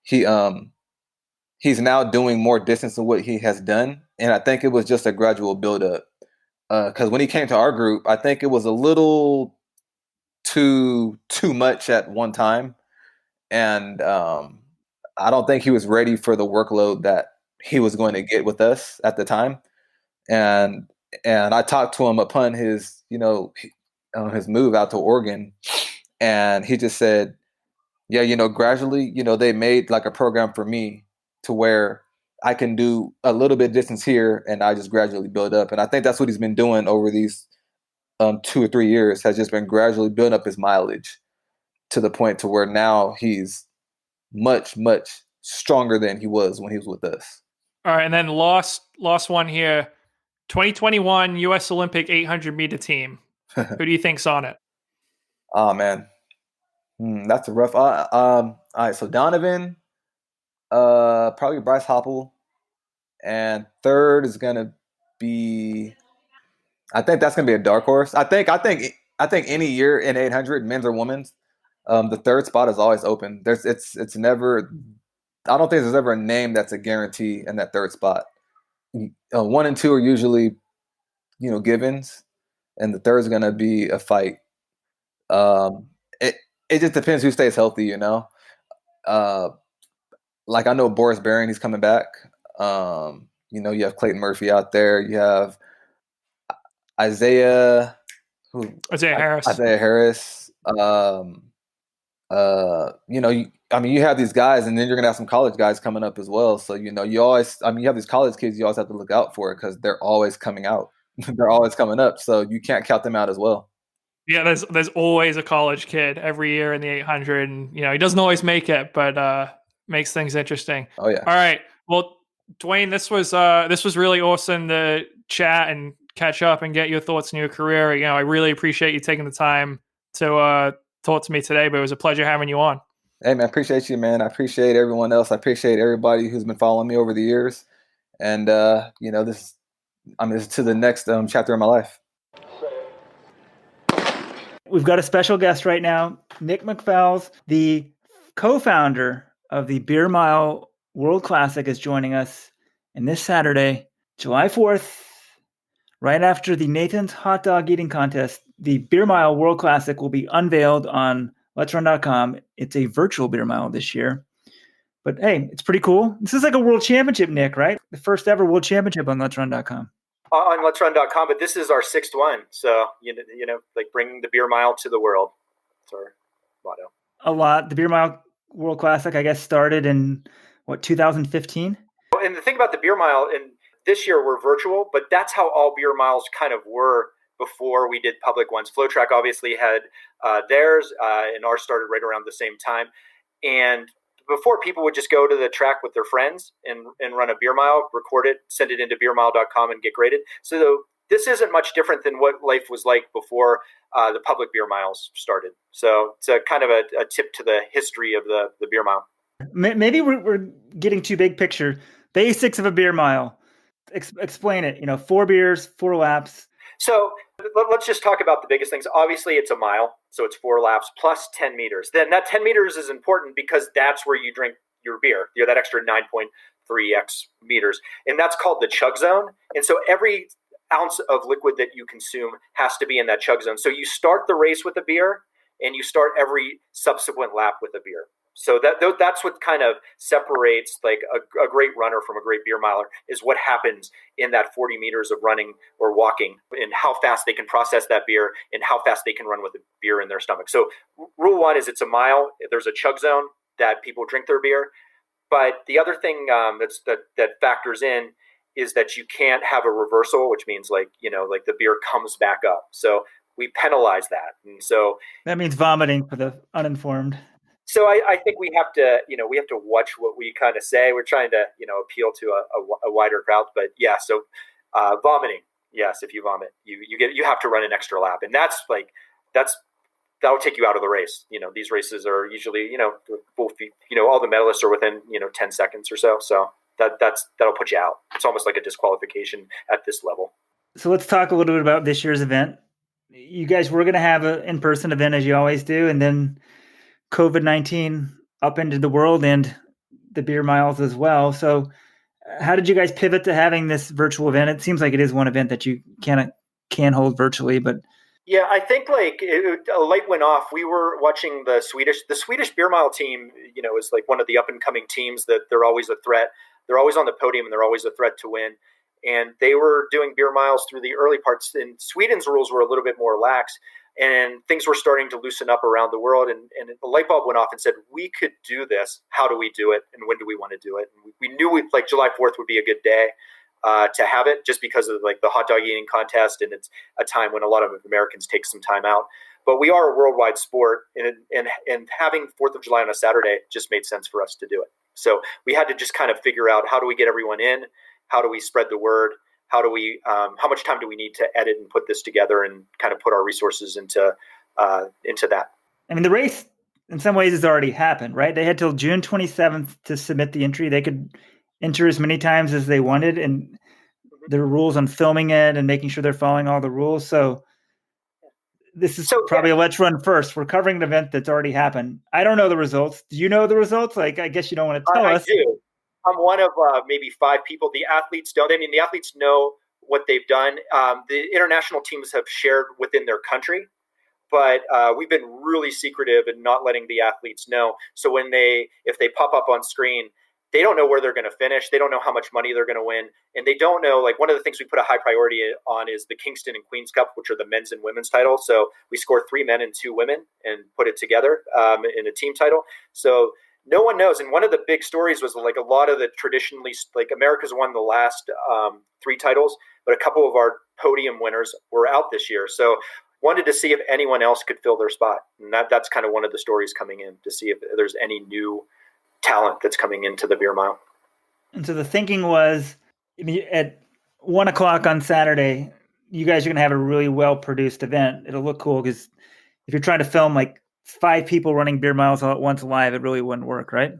he's now doing more distance than what he has done, and I think it was just a gradual buildup. Because when he came to our group, I think it was a little too much at one time, and I don't think he was ready for the workload that he was going to get with us at the time. And I talked to him upon his his move out to Oregon, and he just said, yeah, gradually, they made like a program for me to where I can do a little bit of distance here, and I just gradually build up. And I think that's what he's been doing over these 2 or 3 years, has just been gradually building up his mileage to the point to where now he's much, much stronger than he was when he was with us. All right, and then last one here, 2021 U.S. Olympic 800 meter team. Who do you think's on it? Oh, man. That's a rough. All right, so Donovan, probably Bryce Hoppel, and third is gonna be. I think that's gonna be a dark horse. I think any year in 800, men's or women's, the third spot is always open. It's never. I don't think there's ever a name that's a guarantee in that third spot. 1 and 2 are usually, givens, and the third is gonna be a fight. It just depends who stays healthy, Like I know Boris Baring, he's coming back. You have Clayton Murphy out there. You have Isaiah Harris. Isaiah Harris. You have these guys, and then you're gonna have some college guys coming up as well. So you have these college kids. You always have to look out for it because they're always coming out. They're always coming up, so you can't count them out as well. Yeah, there's always a college kid every year in the 800, and he doesn't always make it, but makes things interesting. Oh yeah. All right, well, Dwayne, this was really awesome to chat and catch up and get your thoughts on your career. I really appreciate you taking the time to talk to me today, but it was a pleasure having you on. Hey man, I appreciate you, man. I appreciate everyone else. I appreciate everybody who's been following me over the years, and this is to the next chapter of my life. We've got a special guest right now, Nick MacFalls, the co-founder of the Beer Mile World Classic, is joining us. And this Saturday, July 4th, right after the Nathan's Hot Dog Eating Contest, the Beer Mile World Classic will be unveiled on Let'sRun.com. It's a virtual beer mile this year. But hey, it's pretty cool. This is like a world championship, Nick, right? The first ever world championship on Let'sRun.com. On Let'sRun.com, but this is our 6th one. So, like bringing the beer mile to the world. That's our motto. The Beer Mile World Classic, I guess, started in, 2015? And the thing about the beer mile, and this year we're virtual, but that's how all beer miles kind of were before we did public ones. FlowTrack obviously had theirs, and ours started right around the same time. And before, people would just go to the track with their friends and run a beer mile, record it, send it into beermile.com and get graded. So this isn't much different than what life was like before the public beer miles started. So it's a kind of a tip to the history of the beer mile. Maybe we're getting too big picture. Basics of a beer mile. Explain it. 4 beers, 4 laps. So let's just talk about the biggest things. Obviously, it's a mile, so it's 4 laps plus 10 meters. Then that 10 meters is important because that's where you drink your beer. That extra 9.3x meters. And that's called the chug zone. And so every ounce of liquid that you consume has to be in that chug zone. So you start the race with a beer, and you start every subsequent lap with a beer. So that's what kind of separates like a great runner from a great beer miler, is what happens in that 40 meters of running or walking, and how fast they can process that beer and how fast they can run with the beer in their stomach. So rule 1 is it's a mile. There's a chug zone that people drink their beer. But the other thing that factors in is that you can't have a reversal, which means like the beer comes back up. So we penalize that. And so that means vomiting for the uninformed. So I think we have to watch what we kind of say. We're trying to, appeal to a wider crowd, but yeah. So vomiting, yes. If you vomit, you have to run an extra lap, and that'll take you out of the race. These races are usually, both, all the medalists are within, 10 seconds or so. So that'll put you out. It's almost like a disqualification at this level. So let's talk a little bit about this year's event. You guys were going to have an in-person event as you always do, and then COVID-19 upended the world and the beer miles as well. So how did you guys pivot to having this virtual event? It seems like it is one event that you can hold virtually, but yeah, I think a light went off. We were watching the Swedish beer mile team, is like one of the up and coming teams that they're always a threat. They're always on the podium and they're always a threat to win. And they were doing beer miles through the early parts, and Sweden's rules were a little bit more lax. And things were starting to loosen up around the world, and the light bulb went off and said, we could do this. How do we do it? And when do we want to do it? And we knew July 4th would be a good day to have it, just because of the hot dog eating contest. And it's a time when a lot of Americans take some time out. But we are a worldwide sport, and having 4th of July on a Saturday just made sense for us to do it. So we had to just kind of figure out, how do we get everyone in? How do we spread the word? How much time do we need to edit and put this together and kind of put our resources into that? I mean, the race in some ways has already happened, right? They had till June 27th to submit the entry. They could enter as many times as they wanted, and there are rules on filming it and making sure they're following all the rules. So this is probably a let's run first. We're covering an event that's already happened. I don't know the results. Do you know the results? I guess you don't want to tell us. I do. I'm one of maybe 5 people. The athletes don't. I mean, the athletes know what they've done. The international teams have shared within their country, but we've been really secretive in not letting the athletes know. So if they pop up on screen, they don't know where they're going to finish. They don't know how much money they're going to win. And they don't know, like, one of the things we put a high priority on is the Kingston and Queens Cup, which are the men's and women's titles. So we score 3 men and 2 women and put it together in a team title. So no one knows. And one of the big stories was, like, a lot of the traditionally, like, America's won the last 3 titles, but a couple of our podium winners were out this year. So wanted to see if anyone else could fill their spot. And that's kind of one of the stories coming in, to see if there's any new talent that's coming into the beer mile. And so the thinking was, I mean, at 1 o'clock on Saturday, you guys are going to have a really well-produced event. It'll look cool, because if you're trying to film like 5 people running beer miles all at once live, it really wouldn't work, right?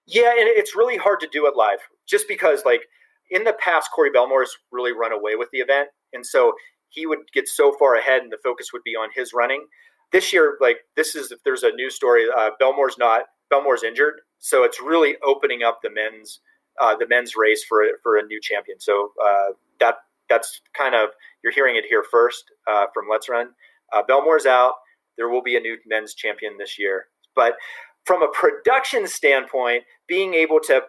Yeah, and it's really hard to do it live, just because, like, in the past, Corey Belmore's really run away with the event. And so he would get so far ahead and the focus would be on his running. This year, like, if there's a news story, Belmore's injured. So it's really opening up the men's race for a new champion. So that's kind of, you're hearing it here first from Let's Run. Belmore's out. There will be a new men's champion this year. But from a production standpoint, being able to,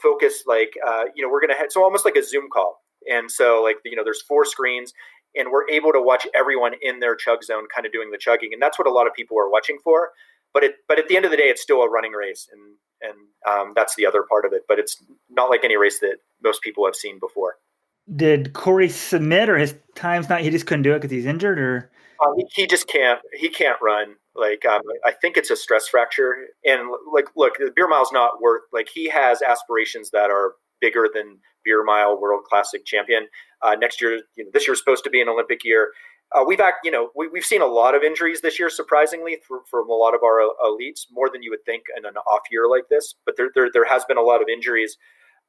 focus, like, we're going to have, so almost like a Zoom call. And so, like, there's 4 screens, and we're able to watch everyone in their chug zone kind of doing the chugging. And that's what a lot of people are watching for. But at the end of the day, it's still a running race. And that's the other part of it. But it's not like any race that most people have seen before. Did Corey submit, or his time's not, he just couldn't do it because he's injured, or? He just can't. He can't run. Like, I think it's a stress fracture. And, like, look, the beer mile's not worth, like, he has aspirations that are bigger than beer mile world classic champion. Next year, this year's supposed to be an Olympic year. We've seen a lot of injuries this year, surprisingly, from a lot of our elites, more than you would think in an off year like this. But there has been a lot of injuries.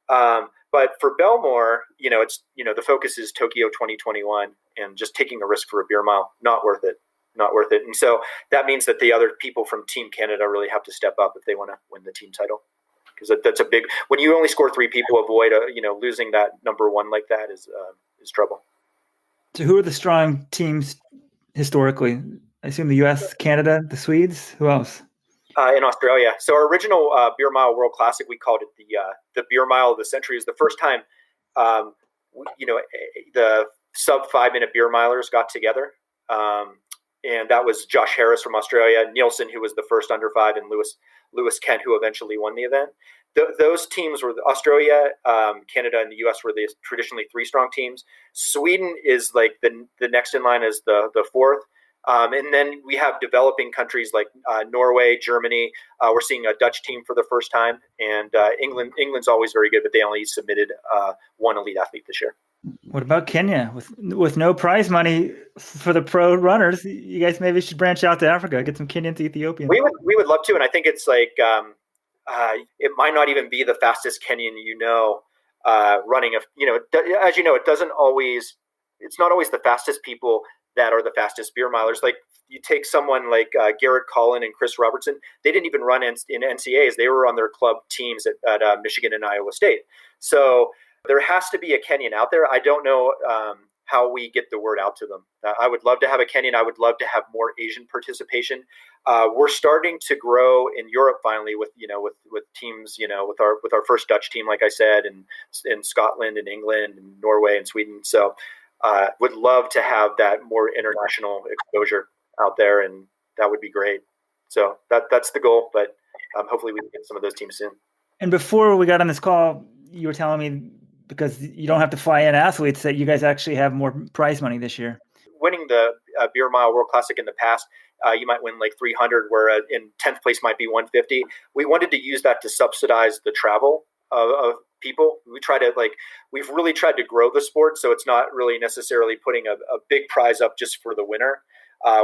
But for Belmore, it's, the focus is Tokyo 2021, and just taking a risk for a beer mile, not worth it. And so that means that the other people from Team Canada really have to step up if they want to win the team title. Because that's a big, when you only score 3 people, avoid losing that number 1 like that is trouble. So who are the strong teams historically? I assume the U.S., Canada, the Swedes. Who else? In Australia. So our original Beer Mile World Classic, we called it the Beer Mile of the Century. Is the first time, the sub 5-minute beer milers got together, and that was Josh Harris from Australia, Nielsen, who was the first under 5, and Lewis Kent, who eventually won the event. Those teams were Australia, Canada, and the U.S. were the traditionally 3 strong teams. Sweden is like the next in line as the 4th. And then we have developing countries like Norway, Germany. We're seeing a Dutch team for the first time, and England's always very good, but they only submitted 1 elite athlete this year. What about Kenya? With no prize money for the pro runners, you guys maybe should branch out to Africa, get some Kenyan to Ethiopian. We would love to, and I think it's like it might not even be the fastest Kenyan running as it doesn't always. It's not always the fastest people that are the fastest beer milers. Like, you take someone like Garrett Collin and Chris Robertson, they didn't even run in NCAAs. They were on their club teams at Michigan and Iowa State. So there has to be a Kenyan out there. I don't know how we get the word out to them. I would love to have a Kenyan. I would love to have more Asian participation. We're starting to grow in Europe finally with teams, with our first Dutch team, like I said, and in Scotland and England and Norway and Sweden. So would love to have that more international exposure out there, and that would be great. So that's the goal, but hopefully we can get some of those teams soon. And before we got on this call, you were telling me, because you don't have to fly in athletes, that you guys actually have more prize money this year. Winning the Beer Mile World Classic in the past, you might win like 300, where in 10th place might be 150. We wanted to use that to subsidize the travel of people. We've really tried to grow the sport, so it's not really necessarily putting a big prize up just for the winner.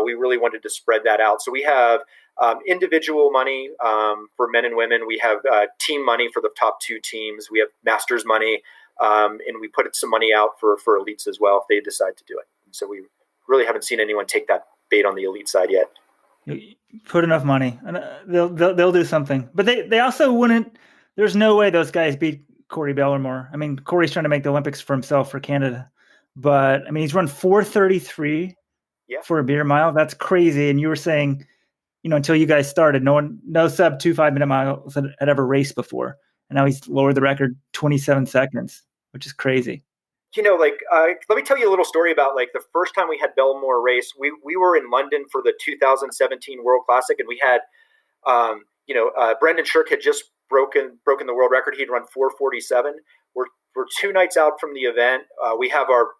We really wanted to spread that out. So we have individual money for men and women. We have team money for the top 2 teams. We have masters money, and we put some money out for elites as well if they decide to do it. And so we really haven't seen anyone take that bait on the elite side yet. You put enough money, and they'll do something. But they also wouldn't. There's no way those guys beat Corey Belmore. I mean, Corey's trying to make the Olympics for himself for Canada, but I mean, he's run 4:33 for a beer mile. That's crazy. And you were saying, until you guys started, no sub 2 5-minute miles had ever raced before. and now he's lowered the record 27 seconds, which is crazy. Let me tell you a little story about the first time we had Belmore race. We were in London for the 2017 World Classic, and we had, Brendan Shirk had just broken the world record. He'd run 4:47. We're 2 nights out from the event. We have our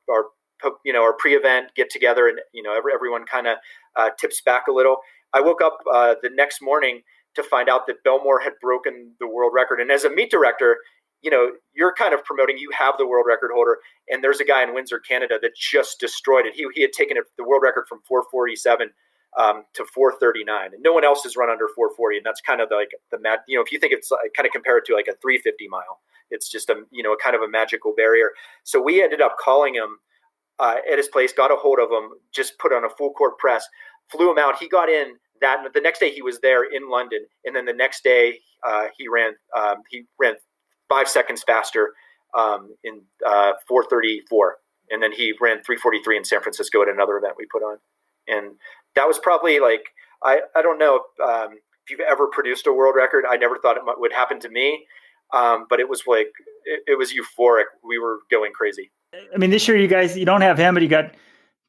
pre-event get together, and everyone kind of tips back a little. I woke up the next morning to find out that Belmore had broken the world record. And as a meet director, you're kind of promoting, you have the world record holder, and there's a guy in Windsor, Canada that just destroyed it. He had taken the world record from 4:47 to 4:39, and no one else has run under 4:40. And that's kind of the mad, if you think it's kind of compare it to a 350 mile, it's just a kind of a magical barrier. So we ended up calling him at his place, got a hold of him, just put on a full court press, flew him out. He got in the next day. He was there in London, and then the next day he ran 5 seconds faster in 4:34, and then he ran 3:43 in San Francisco at another event we put on. And that was probably I don't know if you've ever produced a world record. I never thought it would happen to me, but it was it was euphoric. We were going crazy. I mean, this year you don't have him, but you got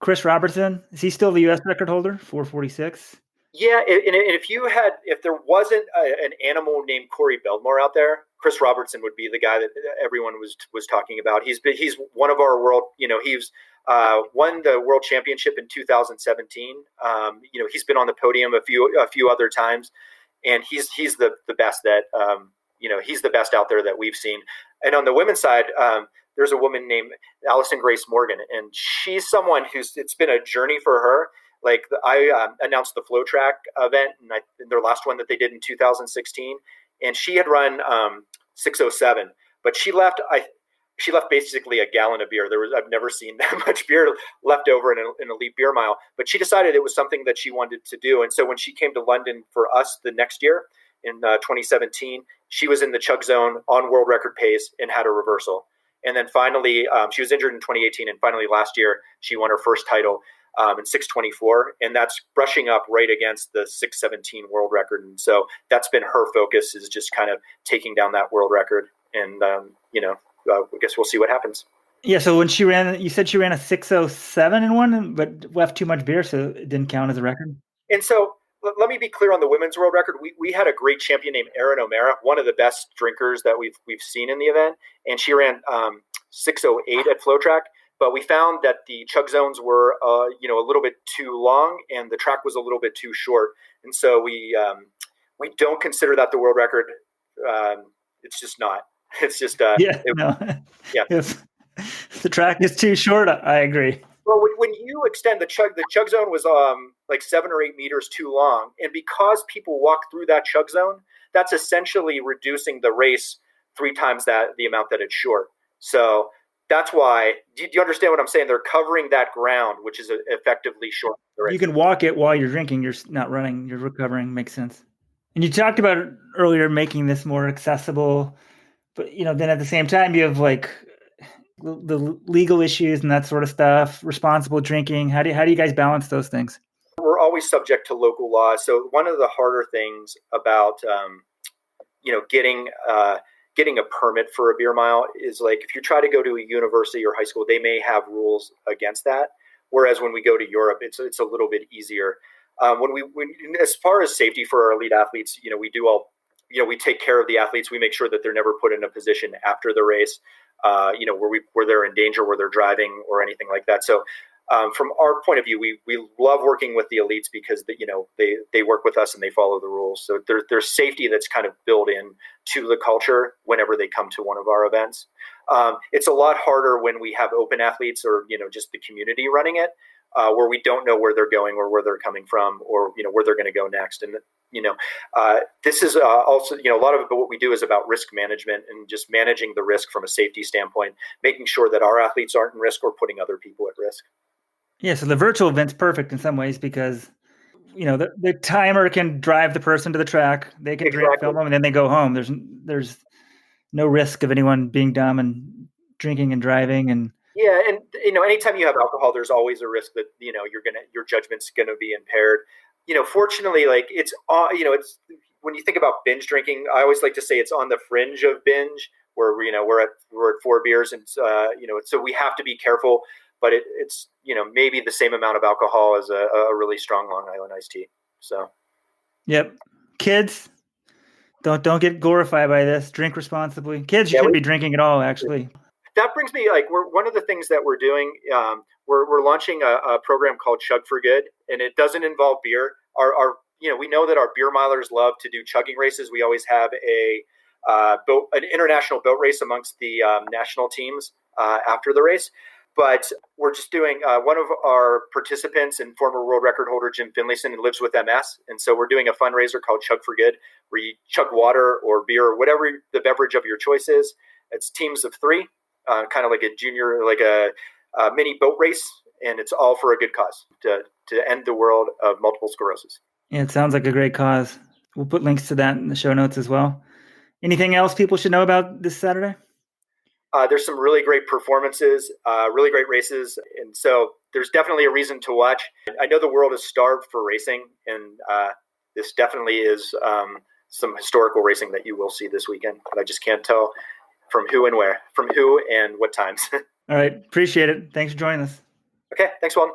Chris Robertson. Is he still the U.S. record holder? 4:46. Yeah, and if there wasn't an animal named Corey Belmore out there, Chris Robertson would be the guy that everyone was talking about. He's one of our world. He's won the world championship in 2017. He's been on the podium a few other times, and he's the best that he's the best out there that we've seen. And on the women's side, there's a woman named Allison Grace Morgan, and she's someone it's been a journey for her. I announced the Flow Track event, and their last one that they did in 2016, and she had run 6:07, but she left basically a gallon of beer. I've never seen that much beer left over in an elite beer mile, but she decided it was something that she wanted to do. And so when she came to London for us the next year in 2017, she was in the chug zone on world record pace and had a reversal. And then finally, she was injured in 2018, and finally last year she won her first title in 6:24, and that's brushing up right against the 6:17 world record. And so that's been her focus, is just kind of taking down that world record. And I guess we'll see what happens. Yeah. So when she ran, you said she ran a 6:07 in one, but left too much beer, so it didn't count as a record. And so let me be clear on the women's world record. We had a great champion named Erin O'Mara, one of the best drinkers that we've seen in the event, and she ran 6:08 at Flow Track. But we found that the chug zones were, a little bit too long, and the track was a little bit too short. And so we don't consider that the world record. It's just not. It's just yeah. If the track is too short, I agree. Well, when you extend the chug zone was 7 or 8 meters too long, and because people walk through that chug zone, that's essentially reducing the race 3 times the amount that it's short. So that's why. Do you understand what I'm saying? They're covering that ground, which is effectively short. You can walk it while you're drinking. You're not running. You're recovering. Makes sense. And you talked about earlier making this more accessible, but then at the same time you have the legal issues and that sort of stuff. Responsible drinking. How do you guys balance those things? We're always subject to local laws. So one of the harder things about getting a permit for a beer mile is if you try to go to a university or high school, they may have rules against that. Whereas when we go to Europe, it's a little bit easier. As far as safety for our elite athletes, we take care of the athletes. We make sure that they're never put in a position after the race, where they're in danger, where they're driving or anything like that. So from our point of view, we love working with the elites because they work with us and they follow the rules. So there's safety that's kind of built in to the culture whenever they come to one of our events. It's a lot harder when we have open athletes or just the community running it, where we don't know where they're going or where they're coming from or where they're going to go next. And this is also a lot of what we do is about risk management and just managing the risk from a safety standpoint, making sure that our athletes aren't in risk or putting other people at risk. Yeah, so the virtual event's perfect in some ways because, the timer can drive the person to the track. They can drink, film them, and then they go home. There's no risk of anyone being dumb and drinking and driving. And yeah, and anytime you have alcohol, there's always a risk that your judgment's gonna be impaired. Fortunately, it's when you think about binge drinking, I always like to say it's on the fringe of binge, where we're at 4 beers, and so we have to be careful. But it's maybe the same amount of alcohol as a really strong Long Island iced tea. So, yep, kids, don't get glorified by this. Drink responsibly. Kids, you shouldn't be drinking at all. Actually, that brings me one of the things that we're doing. We're launching a program called Chug for Good, and it doesn't involve beer. We know that our beer milers love to do chugging races. We always have an international boat race amongst the national teams after the race. But we're just doing one of our participants and former world record holder Jim Finlayson lives with MS, and so we're doing a fundraiser called Chug for Good, where you chug water or beer or whatever the beverage of your choice is. It's teams of 3, kind of like a junior, like a mini boat race, and it's all for a good cause to end the world of multiple sclerosis. Yeah, it sounds like a great cause. We'll put links to that in the show notes as well. Anything else people should know about this Saturday? There's some really great performances, really great races, and so there's definitely a reason to watch. I know the world is starved for racing, and this definitely is some historical racing that you will see this weekend, but I just can't tell from who and where, from who and what times. All right. Appreciate it. Thanks for joining us. Okay. Thanks, Walden.